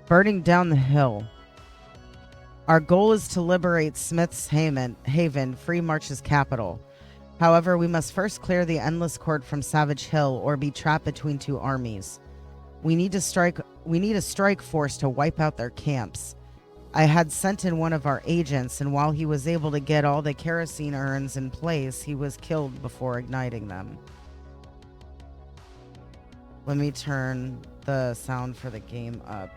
Burning down the hill. Our goal is to liberate Smith's Haven, Free March's capital. However, we must first clear the Endless Court from Savage Hill or be trapped between two armies. We need a strike force to wipe out their camps. I had sent in one of our agents, and while he was able to get all the kerosene urns in place, he was killed before igniting them. Let me turn the sound for the game up.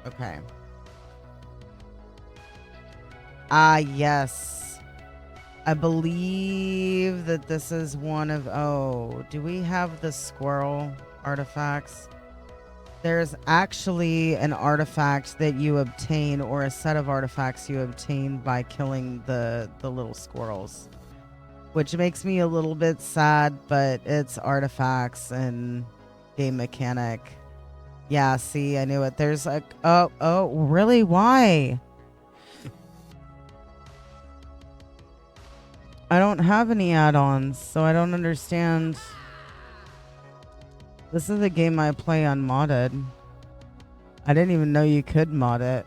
Okay. Ah, yes. I believe that this is one of... Oh, do we have the squirrel artifacts? There's actually an artifact that you obtain, or a set of artifacts you obtain by killing the little squirrels. Which makes me a little bit sad, but it's artifacts and game mechanic. Yeah, see, I knew it. There's like... Oh, really? Why? I don't have any add-ons, so I don't understand. This is a game I play unmodded. I didn't even know you could mod it.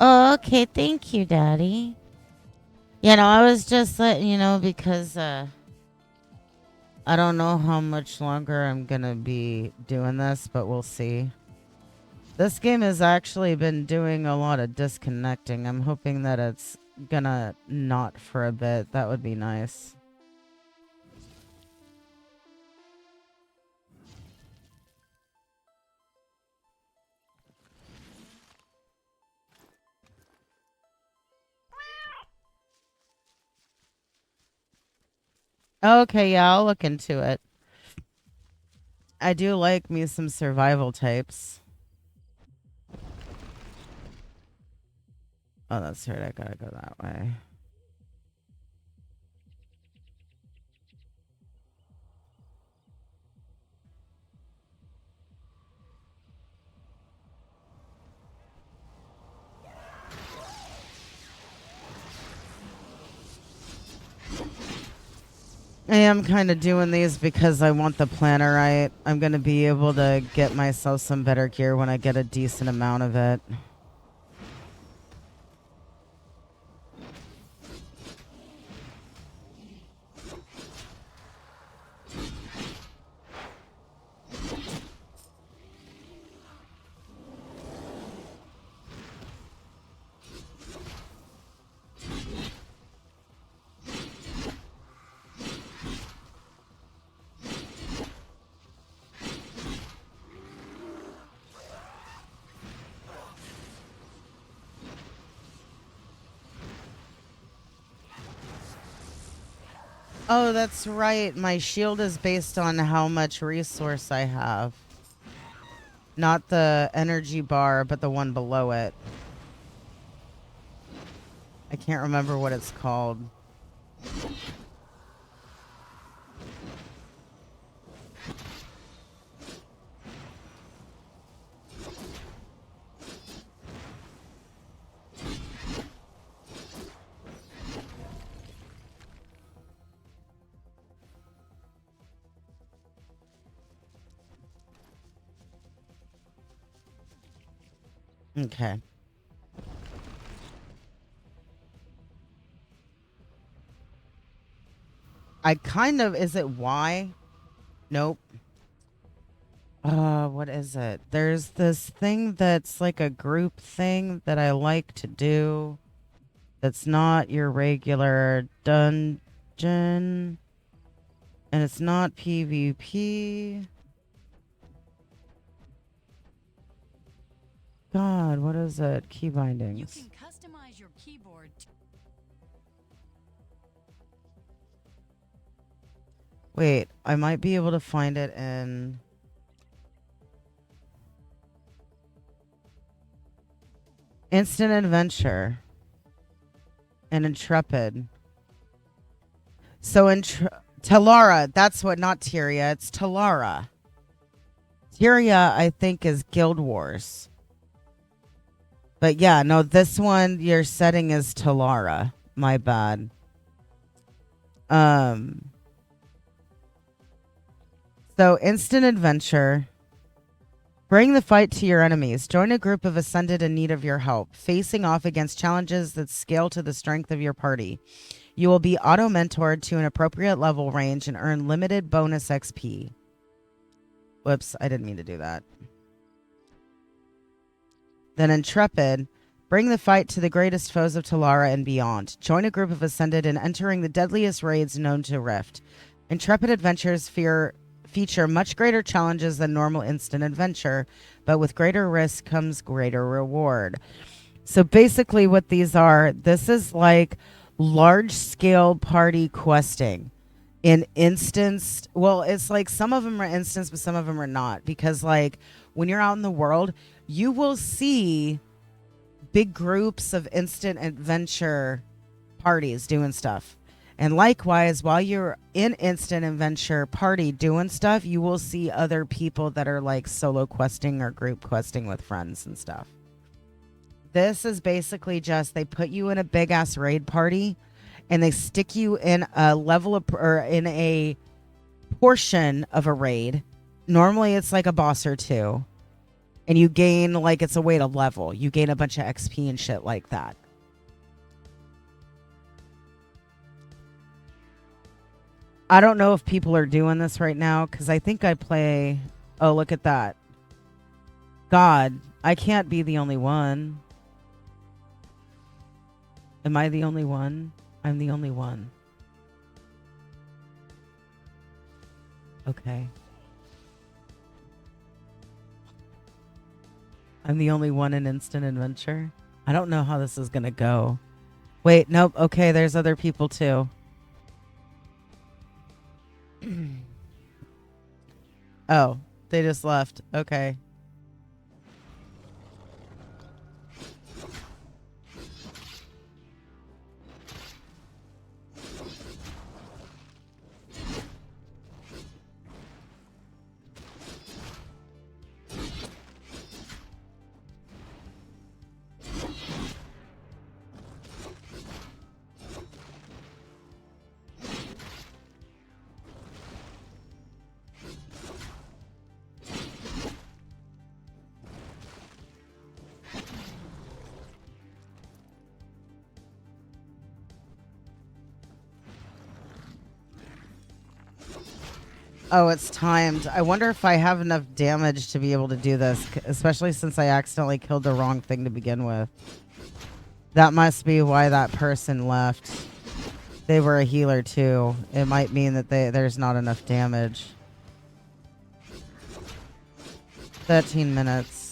Oh, okay. Thank you, Daddy. You know, I was just letting you know because I don't know how much longer I'm gonna be doing this, but we'll see. This game has actually been doing a lot of disconnecting. I'm hoping that it's gonna not for a bit. That would be nice. Okay, yeah, I'll look into it. I do like me some survival types. Oh, that's right. I gotta go that way. I am kind of doing these because I want the planner right. I'm going to be able to get myself some better gear when I get a decent amount of it. Oh, that's right. My shield is based on how much resource I have. Not the energy bar, but the one below it. I can't remember what it's called. Okay. I kind of, is it Y? Nope. What is it? There's this thing that's like a group thing that I like to do. That's not your regular dungeon. And it's not PvP. God, what is it? Key You bindings. can customize your keyboard. Wait, I might be able to find it in... Instant Adventure. And Intrepid. So Talara, that's what, not Tyria, it's Talara. Tyria, I think, is Guild Wars. But yeah, no, this one, your setting is Talara. My bad. So instant adventure. Bring the fight to your enemies. Join a group of ascended in need of your help, facing off against challenges that scale to the strength of your party. You will be auto-mentored to an appropriate level range and earn limited bonus XP. Whoops, I didn't mean to do that. Then Intrepid. Bring the fight to the greatest foes of Talara and beyond. Join a group of ascended in entering the deadliest raids known to Rift. Intrepid adventures feature much greater challenges than normal instant adventure, but with greater risk comes greater reward. So basically what these are, this is like large scale party questing in instance. Well, it's like some of them are instance, but some of them are not, because like when you're out in the world, you will see big groups of instant adventure parties doing stuff. And likewise, while you're in instant adventure party doing stuff, you will see other people that are like solo questing or group questing with friends and stuff. This is basically just they put you in a big ass raid party and they stick you in a level of, or in a portion of a raid. Normally it's like a boss or two. And you gain, like, it's a way to level. You gain a bunch of XP and shit like that. I don't know if people are doing this right now because I think I play. Oh, look at that. God, I can't be the only one. Am I the only one? I'm the only one. Okay. I'm the only one in Instant Adventure. I don't know how this is going to go. Wait, nope. Okay, there's other people too. Oh, they just left. Okay. Oh, it's timed. I wonder if I have enough damage to be able to do this, especially since I accidentally killed the wrong thing to begin with. That must be why that person left. They were a healer too. It might mean that there's not enough damage. 13 minutes.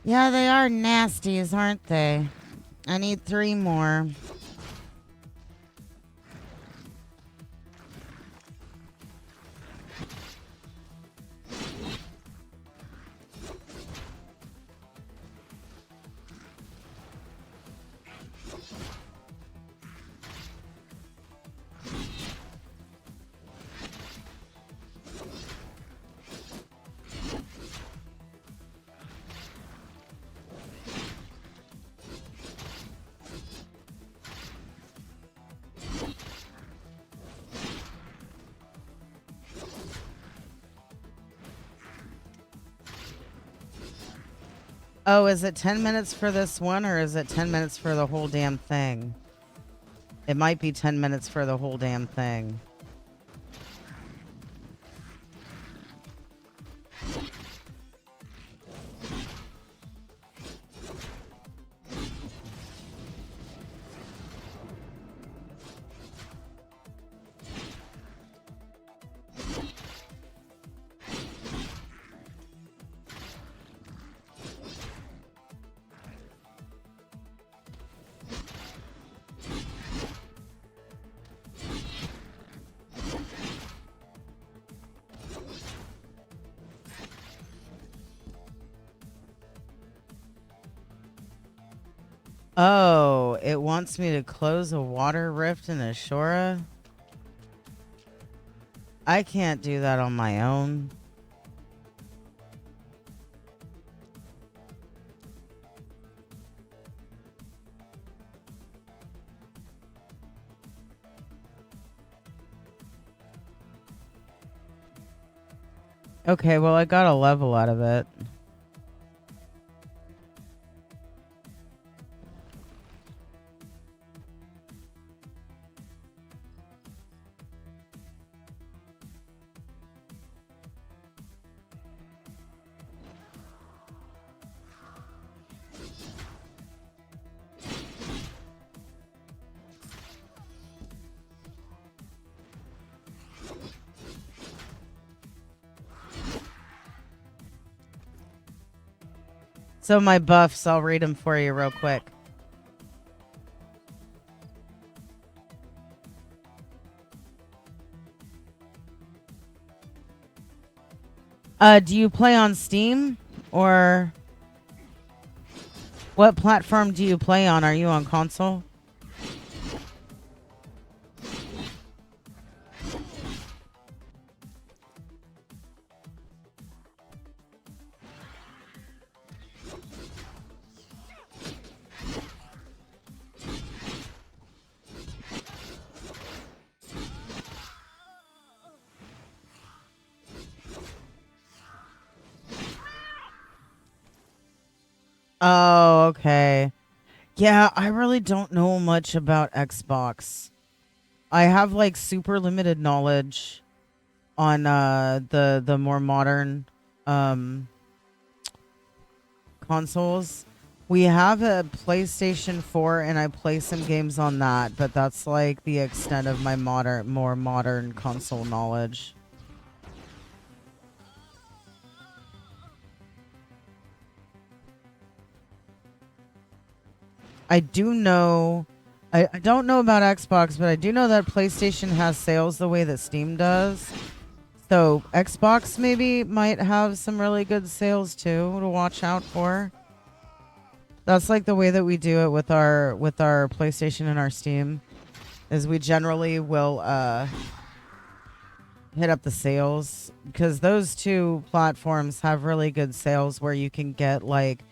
Yeah, they are nasties, aren't they? I need 3 more. Oh, is it 10 minutes for this one or is it 10 minutes for the whole damn thing? It might be 10 minutes for the whole damn thing. Oh, it wants me to close a water rift in Ashura? I can't do that on my own. Okay, well, I got a level out of it. So my buffs, I'll read them for you real quick. Do you play on Steam or what platform do you play on? Are you on console? Oh, okay. Yeah, I really don't know much about Xbox. I have like super limited knowledge on the more modern um consoles. We have a PlayStation 4 and I play some games on that, but that's like the extent of my more modern console knowledge. I do know I don't know about Xbox, but I do know that PlayStation has sales the way that Steam does. So Xbox maybe might have some really good sales too to watch out for. That's like the way that we do it with our PlayStation and our Steam is we generally will hit up the sales because those two platforms have really good sales where you can get like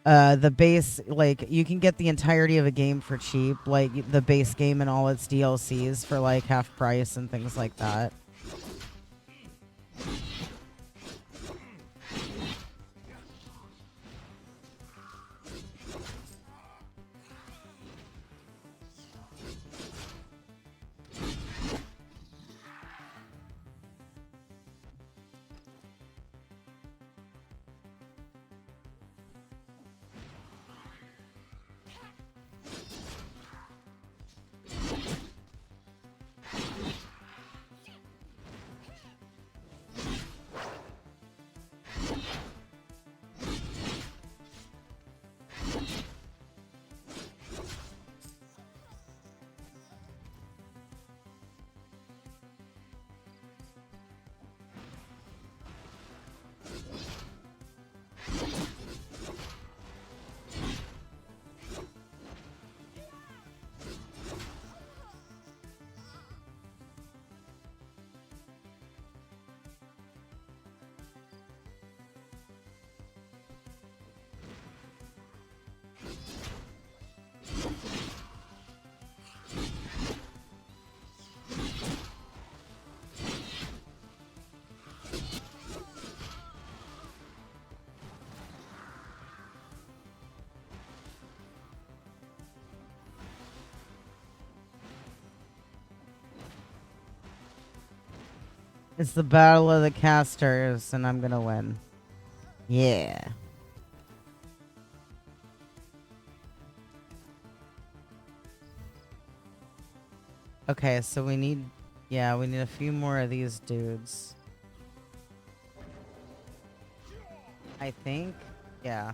the base, like you can get the entirety of a game for cheap, like the base game and all its DLCs for like half price and things like that. It's the battle of the casters and I'm gonna win. Yeah. Okay, so we need a few more of these dudes. I think. Yeah.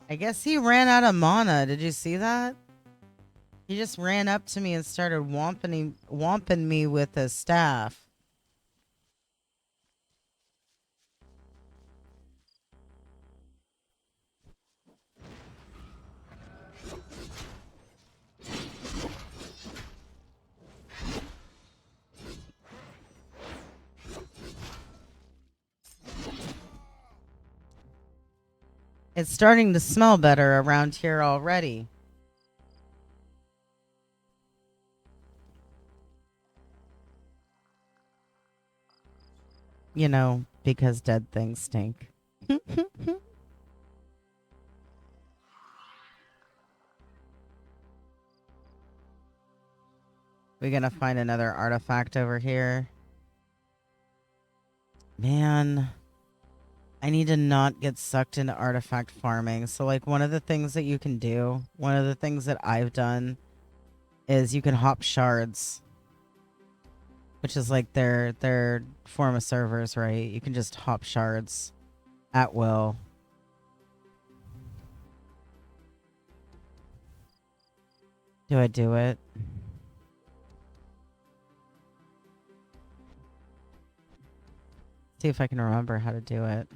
I guess he ran out of mana. Did you see that? He just ran up to me and started womping me with his staff. It's starting to smell better around here already. You know, because dead things stink. We're gonna find another artifact over here. Man, I need to not get sucked into artifact farming. So, like, one of the things that you can do, one of the things that I've done is you can hop shards, which is like their form of servers, right? You can just hop shards at will. Do I do it? See if I can remember how to do it.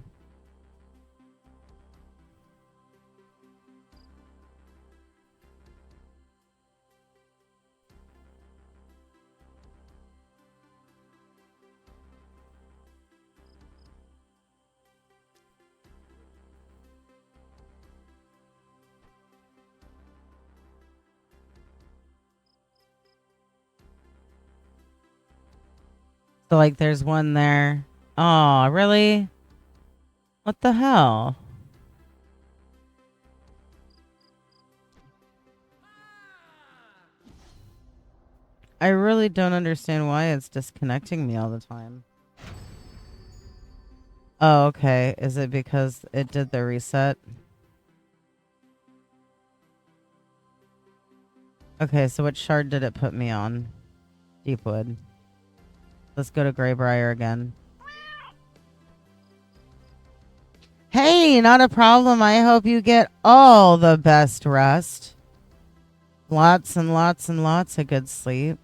So, like, there's one there. Oh, really? What the hell? I really don't understand why it's disconnecting me all the time. Oh, okay. Is it because it did the reset? Okay, so what shard did it put me on? Deepwood. Let's go to Greybriar again. Hey, not a problem. I hope you get all the best rest. Lots and lots and lots of good sleep.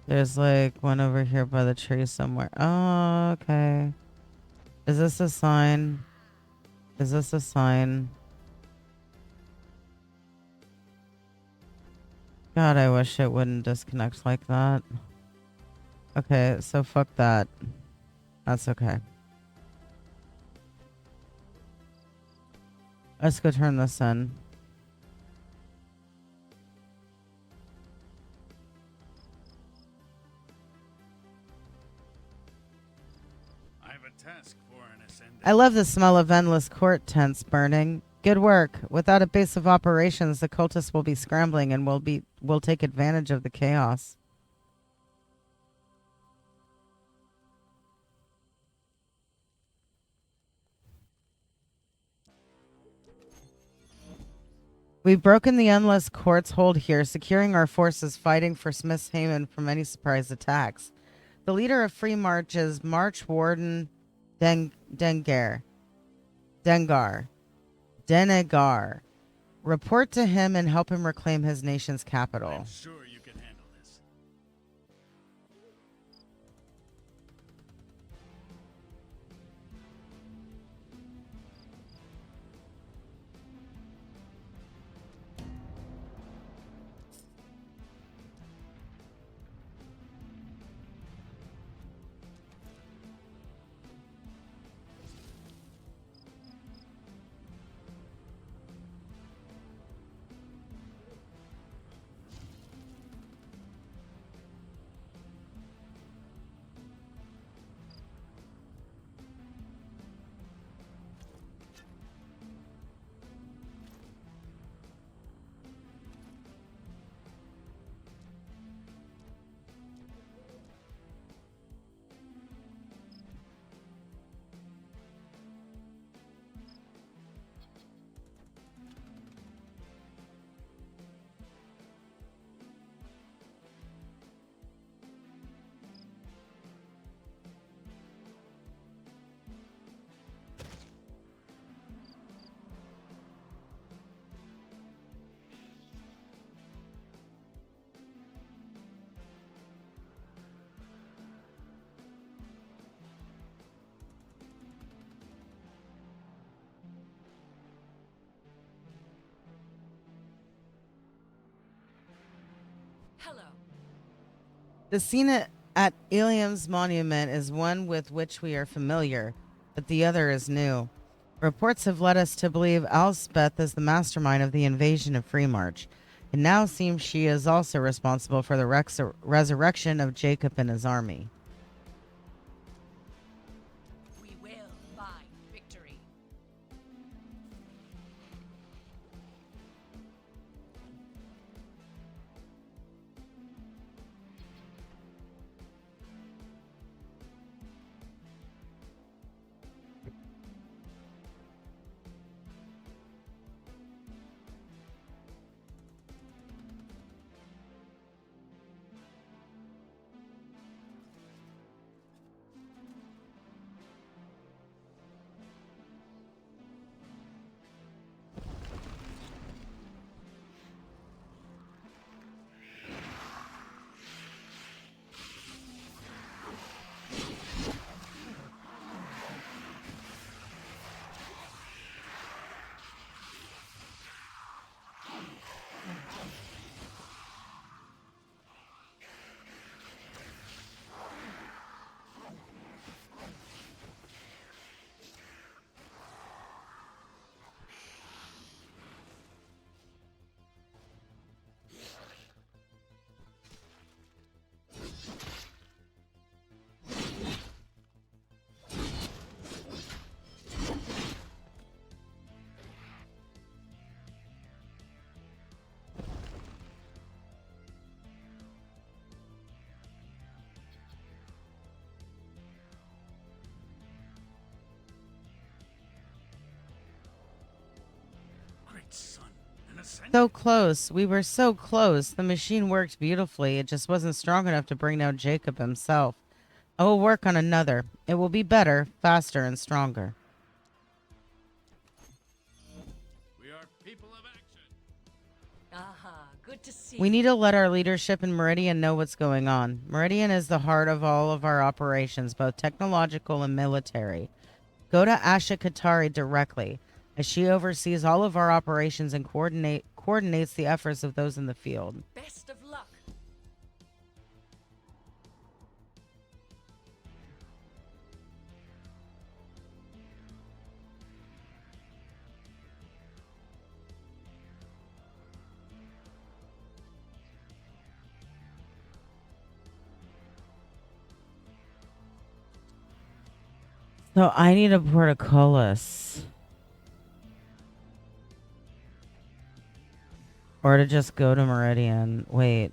There's like one over here by the tree somewhere. Oh, okay. Is this a sign? Is this a sign? God, I wish it wouldn't disconnect like that. Okay, so fuck that. That's okay. Let's go turn this in. I have a task for an ascendant. I love the smell of endless court tents burning. Good work. Without a base of operations, the cultists will be scrambling and will take advantage of the chaos. We've broken the endless court's hold here, securing our forces fighting for Smith's Haven from any surprise attacks. The leader of Free March is March Warden Dengar. Denegar. Report to him and help him reclaim his nation's capital. I'm sure you can handle this. Hello. The scene at Ilium's monument is one with which we are familiar, but the other is new. Reports have led us to believe Elspeth is the mastermind of the invasion of Freemarch. It now seems she is also responsible for the resurrection of Jacob and his army. We will find victory. Great son. An ascent. So close. We were so close. The machine worked beautifully. It just wasn't strong enough to bring down Jacob himself. I will work on another. It will be better, faster, and stronger. We are people of action. Aha, good to see We you. need to let our leadership in Meridian know what's going on. Meridian is the heart of all of our operations, both technological and military. Go to Asha Katari directly, as she oversees all of our operations and coordinates the efforts of those in the field. Best of luck. So I need a portcullis. Or to just go to Meridian. Wait.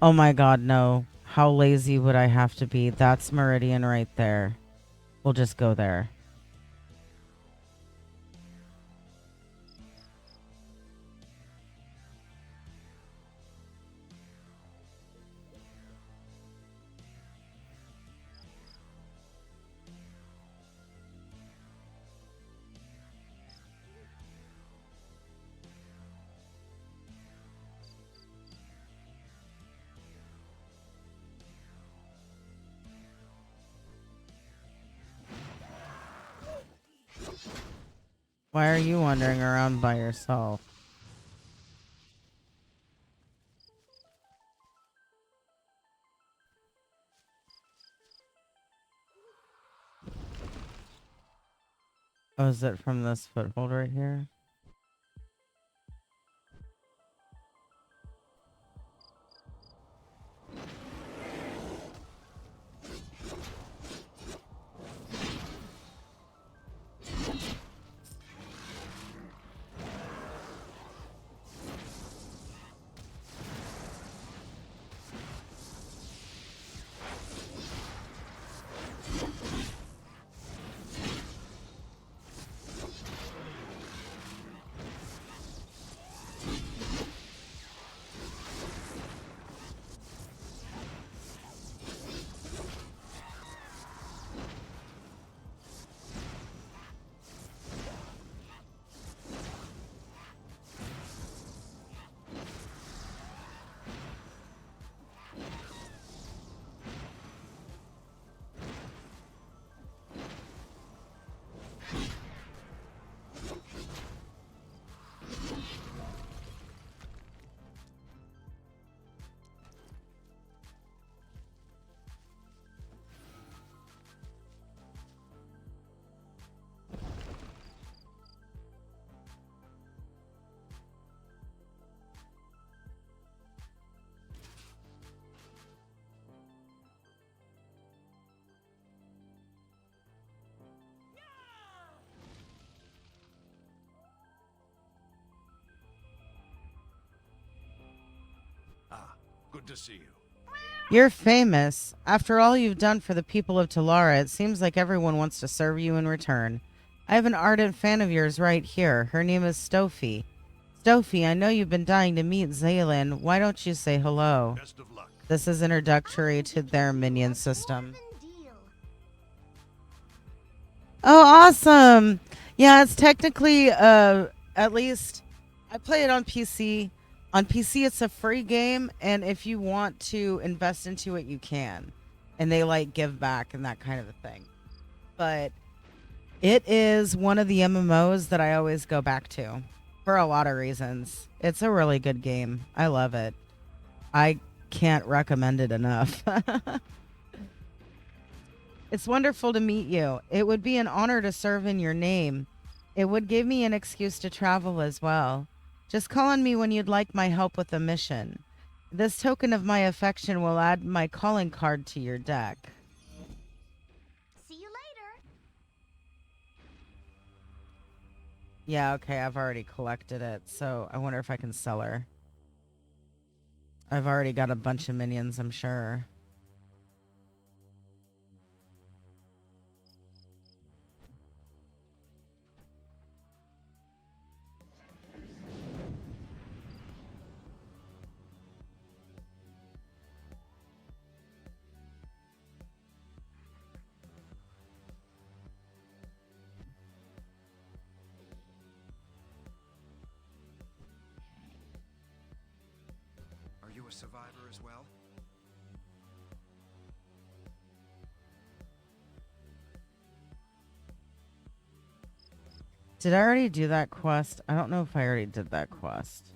Oh my god, no. How lazy would I have to be? That's Meridian right there. We'll just go there. Why are you wandering around by yourself? Oh, is it from this foothold right here? Good to see you. You're famous. After all you've done for the people of Talara, it seems like everyone wants to serve you in return. I have an ardent fan of yours right here. Her name is Stofi. Stofi, I know you've been dying to meet Zaylin. Why don't you say hello? Best of luck. This is introductory to their minion system. Oh, awesome. Yeah, it's technically, at least I play it on PC. On PC, it's a free game, and if you want to invest into it, you can. And they like give back and that kind of a thing. But it is one of the MMOs that I always go back to for a lot of reasons. It's a really good game. I love it. I can't recommend it enough. It's wonderful to meet you. It would be an honor to serve in your name. It would give me an excuse to travel as well. Just call on me when you'd like my help with a mission. This token of my affection will add my calling card to your deck. See you later. Yeah, okay, I've already collected it, so I wonder if I can sell her. I've already got a bunch of minions, I'm sure. Are you a survivor as well? Did I already do that quest? I don't know if I already did that quest.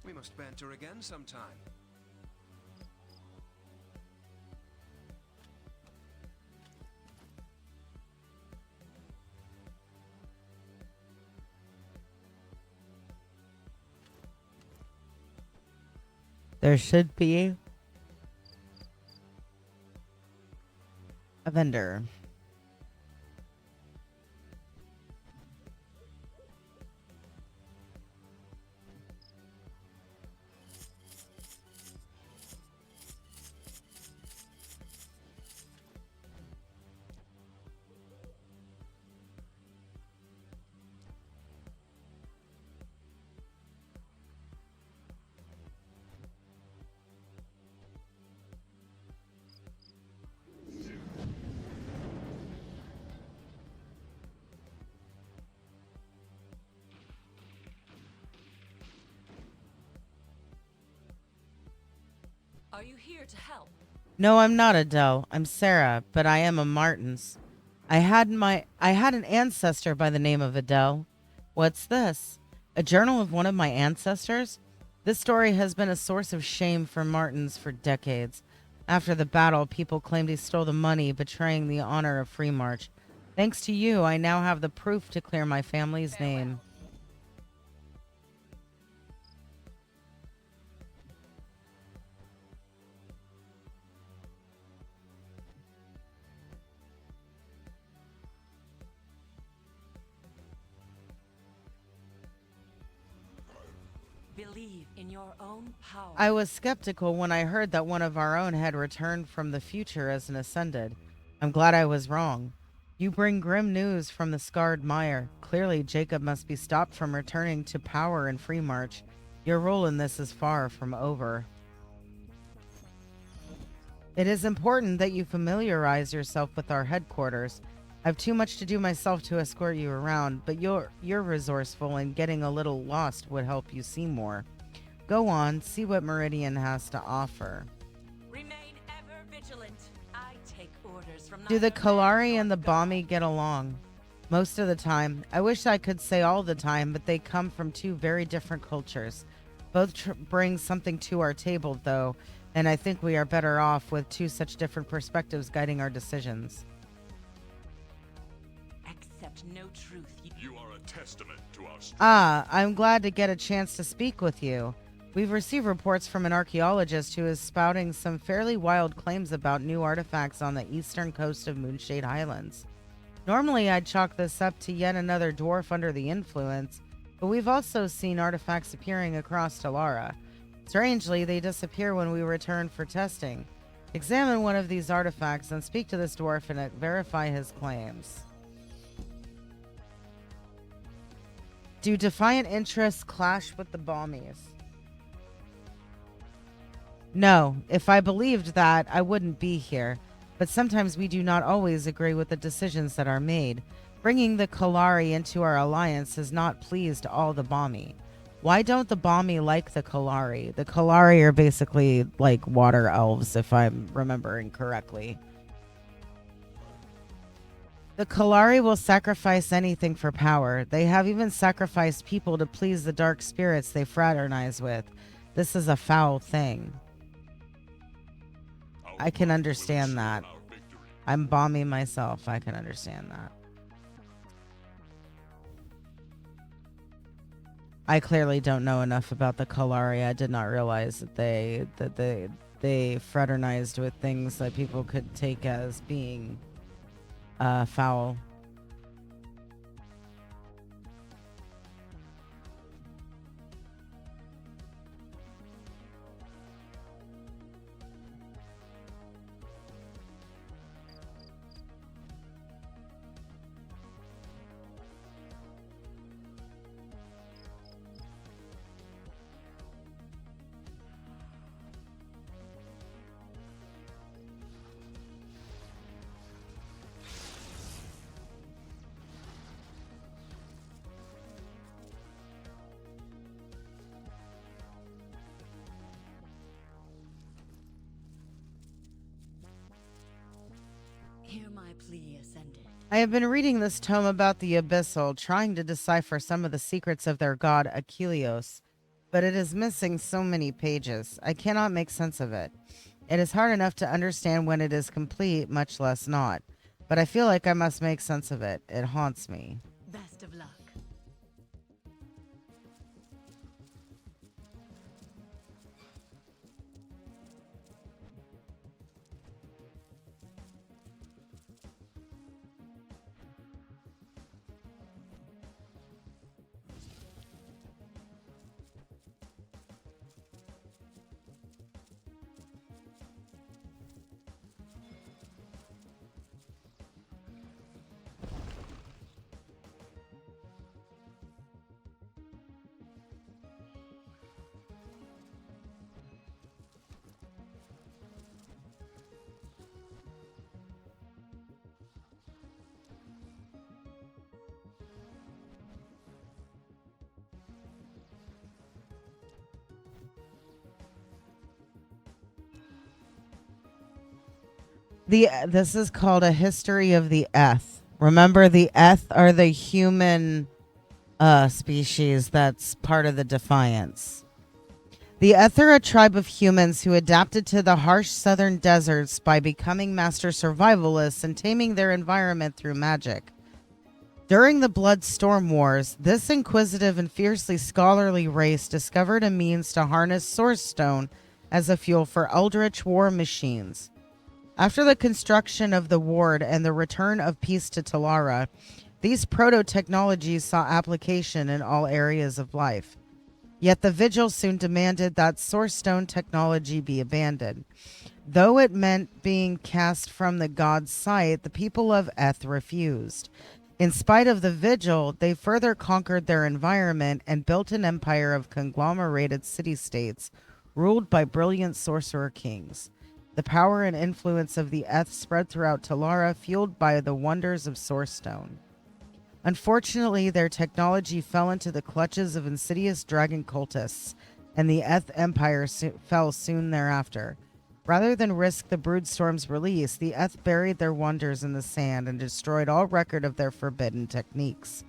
We must banter again sometime. There should be a vendor. Are you here to help? No, I'm not Adele. I'm Sarah, but I am a Martins. I had an ancestor by the name of Adele. What's this? A journal of one of my ancestors? This story has been a source of shame for Martins for decades. After the battle, people claimed he stole the money, betraying the honor of Free March. Thanks to you, I now have the proof to clear my family's name. Believe in your own power. I was skeptical when I heard that one of our own had returned from the future as an ascended. I'm glad I was wrong. You bring grim news from the scarred mire. Clearly, Jacob must be stopped from returning to power in Free March. Your role in this is far from over. It is important that you familiarize yourself with our headquarters. I have too much to do myself to escort you around, but you're resourceful and getting a little lost would help you see more. Go on, see what Meridian has to offer. Remain ever vigilant. I take orders from Do the neither Kalari man and the nor God. Bami get along? Most of the time. I wish I could say all the time, but they come from two very different cultures. Both bring something to our table, though, and I think we are better off with two such different perspectives guiding our decisions. Accept I'm glad to get a chance to speak with you. We've received reports from an archaeologist who is spouting some fairly wild claims about new artifacts on the eastern coast of Moonshade Highlands. Normally, I'd chalk this up to yet another dwarf under the influence, but we've also seen artifacts appearing across Talara. Strangely, they disappear when we return for testing. Examine one of these artifacts and speak to this dwarf and verify his claims. Do defiant interests clash with the Balmies? No, if I believed that, I wouldn't be here. But sometimes we do not always agree with the decisions that are made. Bringing the Kalari into our alliance has not pleased all the Balmy. Why don't the Balmy like the Kalari? The Kalari are basically like water elves, if I'm remembering correctly. The Kalari will sacrifice anything for power. They have even sacrificed people to please the dark spirits they fraternize with. This is a foul thing. I can understand that. I'm Balmy myself. I can understand that. I clearly don't know enough about the Kalari. I did not realize that they fraternized with things that people could take as being foul. Hear my plea, Ascended. I have been reading this tome about the Abyssal, trying to decipher some of the secrets of their god Achilleos, but it is missing so many pages. I cannot make sense of it. It is hard enough to understand when it is complete, much less not. But I feel like I must make sense of it. It haunts me. Best of luck. This is called A History of the Eth. Remember, the Eth are the human species that's part of the Defiance. The Eth are a tribe of humans who adapted to the harsh southern deserts by becoming master survivalists and taming their environment through magic. During the Blood Storm Wars, this inquisitive and fiercely scholarly race discovered a means to harness Source Stone as a fuel for eldritch war machines. After the construction of the Ward and the return of peace to Talara, these proto-technologies saw application in all areas of life. Yet the Vigil soon demanded that Source Stone technology be abandoned. Though it meant being cast from the god's sight, the people of Eth refused. In spite of the Vigil, they further conquered their environment and built an empire of conglomerated city-states ruled by brilliant sorcerer kings. The power and influence of the Eth spread throughout Talara, fueled by the wonders of Source Stone. Unfortunately, their technology fell into the clutches of insidious dragon cultists, and the Eth Empire fell soon thereafter. Rather than risk the Broodstorm's release, the Eth buried their wonders in the sand and destroyed all record of their forbidden techniques.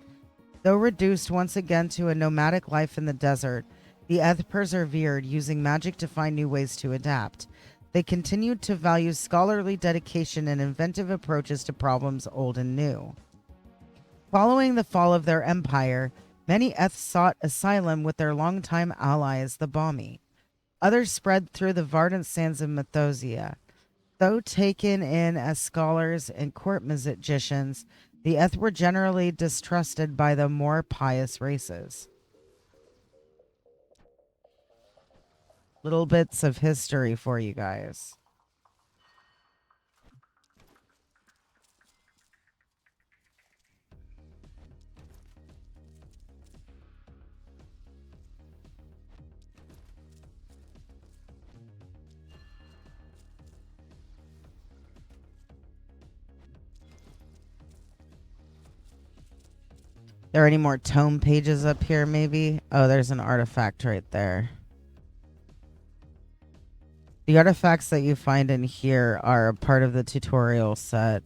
Though reduced once again to a nomadic life in the desert, the Eth persevered, using magic to find new ways to adapt. They continued to value scholarly dedication and inventive approaches to problems old and new. Following the fall of their empire, Many Eth sought asylum with their longtime allies, the Bami. Others spread through the verdant sands of Mythosia. Though taken in as scholars and court magicians, the Eth were generally distrusted by the more pious races. Little bits of history for you guys. There any more tome pages up here, maybe? Oh, there's an artifact right there. The artifacts that you find in here are a part of the tutorial set.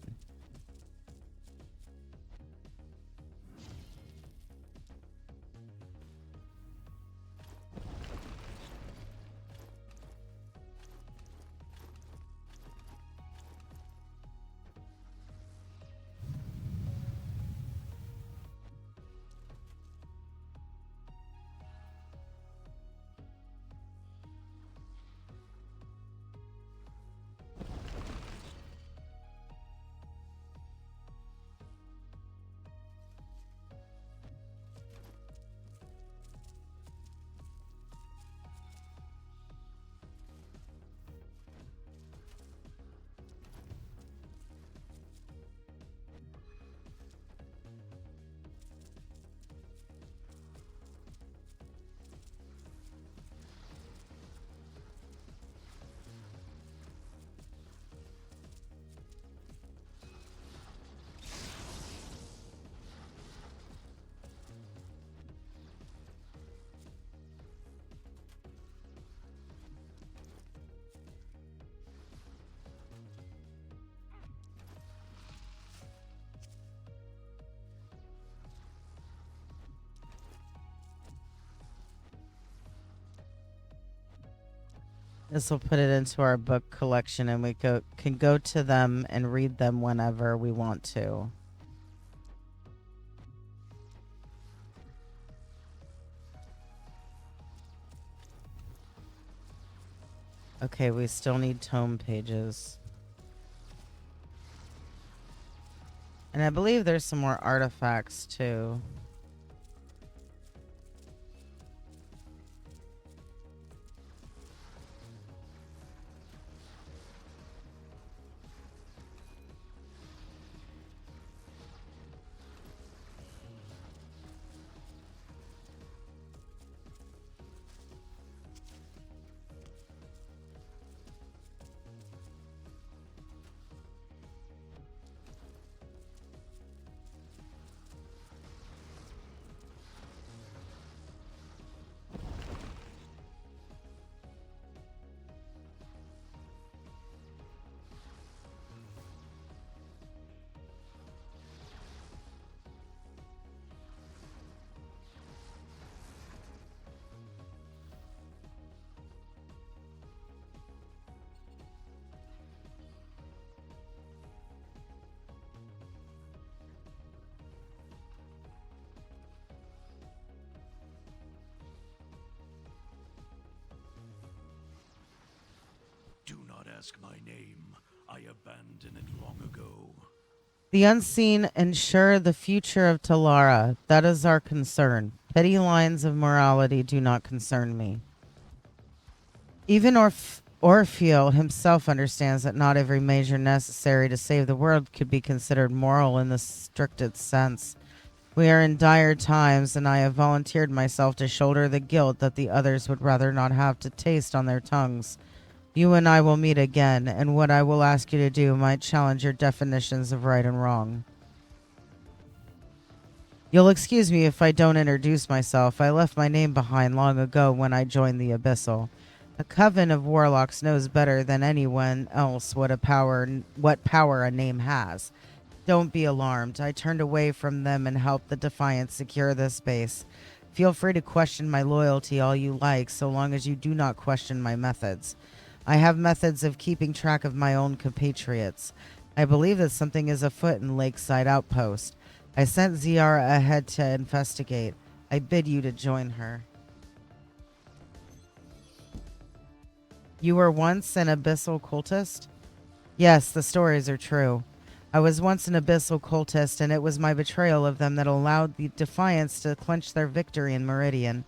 This will put it into our book collection, and we can go to them and read them whenever we want to. Okay, we still need tome pages. And I believe there's some more artifacts too. Do not ask my name. I abandoned it long ago. The unseen ensure the future of Talara. That is our concern. Petty lines of morality do not concern me. Even Orfeo himself understands that not every measure necessary to save the world could be considered moral in the strictest sense. We are in dire times, and I have volunteered myself to shoulder the guilt that the others would rather not have to taste on their tongues. You and I will meet again, and what I will ask you to do might challenge your definitions of right and wrong. You'll excuse me if I don't introduce myself. I left my name behind long ago when I joined the Abyssal. A coven of warlocks knows better than anyone else what power a name has. Don't be alarmed. I turned away from them and helped the Defiant secure this base. Feel free to question my loyalty all you like, so long as you do not question my methods. I have methods of keeping track of my own compatriots. I believe that something is afoot in Lakeside Outpost. I sent Ziara ahead to investigate. I bid you to join her. You were once an abyssal cultist? Yes, the stories are true. I was once an abyssal cultist, and it was my betrayal of them that allowed the Defiance to clinch their victory in Meridian.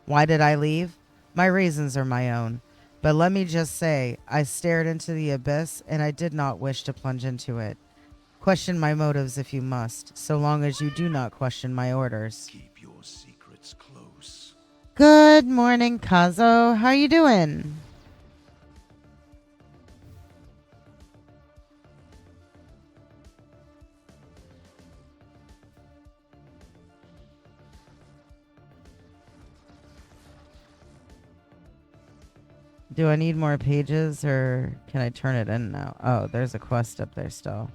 Why did I leave? My reasons are my own. But let me just say, I stared into the abyss, and I did not wish to plunge into it. Question my motives if you must, so long as you do not question my orders. Keep your secrets close. Good morning, Kazo. How you doing? Do I need more pages, or can I turn it in now? Oh, there's a quest up there still.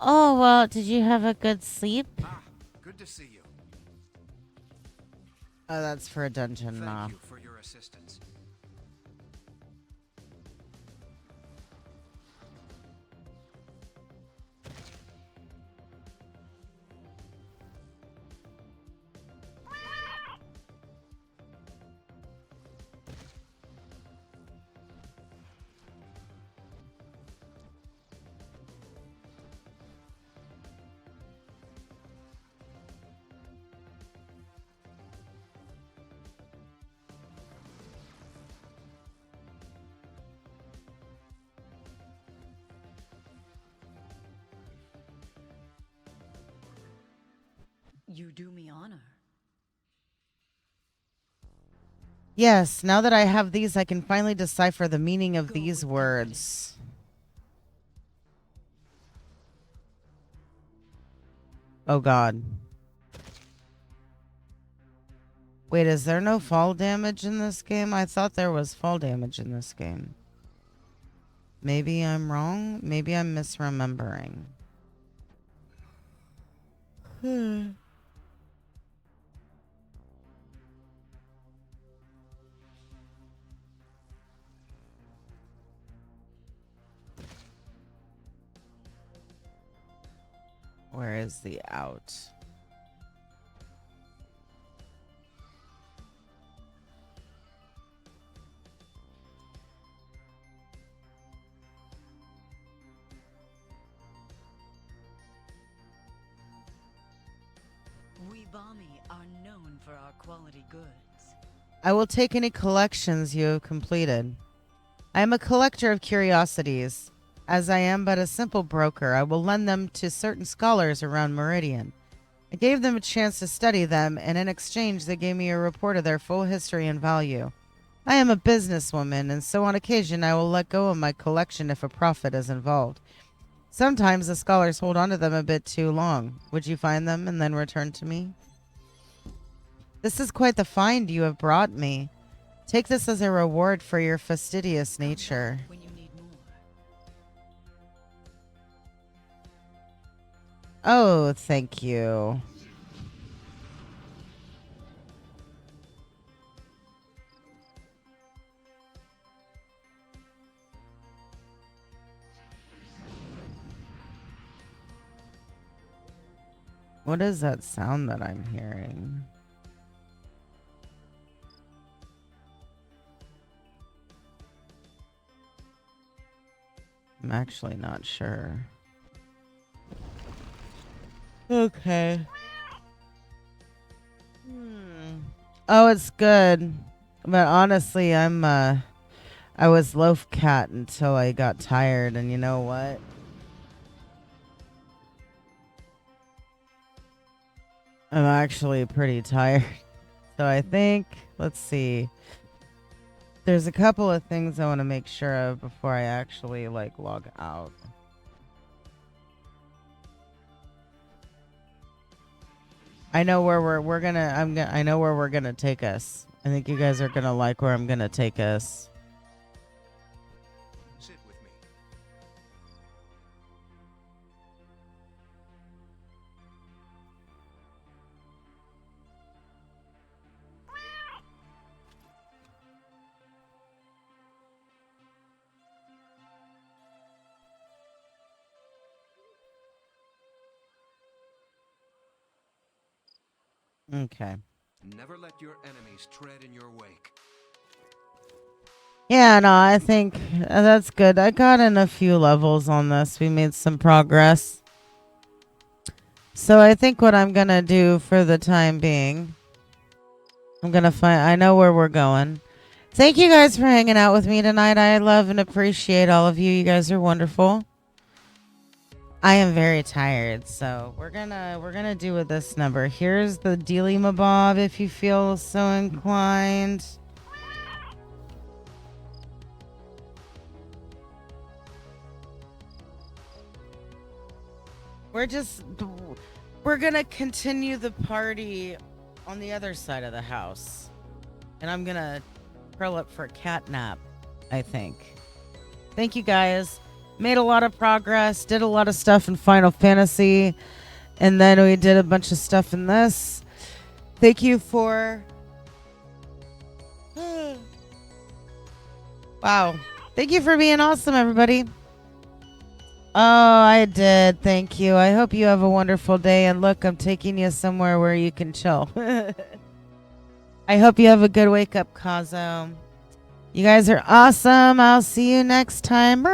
Oh, well, did you have a good sleep? Ah, good to see you. Oh, that's for a dungeon, Thank nah. you for your assistance. You do me honor. Yes, now that I have these, I can finally decipher the meaning of these words. Oh, God. Wait, is there no fall damage in this game? I thought there was fall damage in this game. Maybe I'm wrong? Maybe I'm misremembering. Where is the out? We Balmy are known for our quality goods. I will take any collections you have completed. I am a collector of curiosities. As I am but a simple broker, I will lend them to certain scholars around Meridian. I gave them a chance to study them, and in exchange they gave me a report of their full history and value. I am a businesswoman, and so on occasion I will let go of my collection if a profit is involved. Sometimes the scholars hold on to them a bit too long. Would you find them and then return to me? This is quite the find you have brought me. Take this as a reward for your fastidious nature. When you need more. Oh, thank you. What is that sound that I'm hearing? I'm actually not sure. Okay. Oh, it's good. But honestly, I was loafcat until I got tired, and you know what? I'm actually pretty tired. So I think, let's see. There's a couple of things I want to make sure of before I actually log out. I know where I know where we're gonna take us. I think you guys are gonna like where I'm gonna take us. Sit with me. Okay. Never let your enemies tread in your wake. Yeah, no, I think that's good. I got in a few levels on this. We made some progress. So I think what I'm going to do for the time being, I'm going to find, I know where we're going. Thank you guys for hanging out with me tonight. I love and appreciate all of you. You guys are wonderful. I am very tired, so we're gonna do with this number. Here's the Dealy Mabob if you feel so inclined. We're gonna continue the party on the other side of the house. And I'm gonna curl up for a cat nap, I think. Thank you guys. Made a lot of progress, did a lot of stuff in Final Fantasy, and then we did a bunch of stuff in this. Thank you for... Wow. Thank you for being awesome, everybody. Oh, I did. Thank you. I hope you have a wonderful day. And look, I'm taking you somewhere where you can chill. I hope you have a good wake up, Kazo. You guys are awesome. I'll see you next time.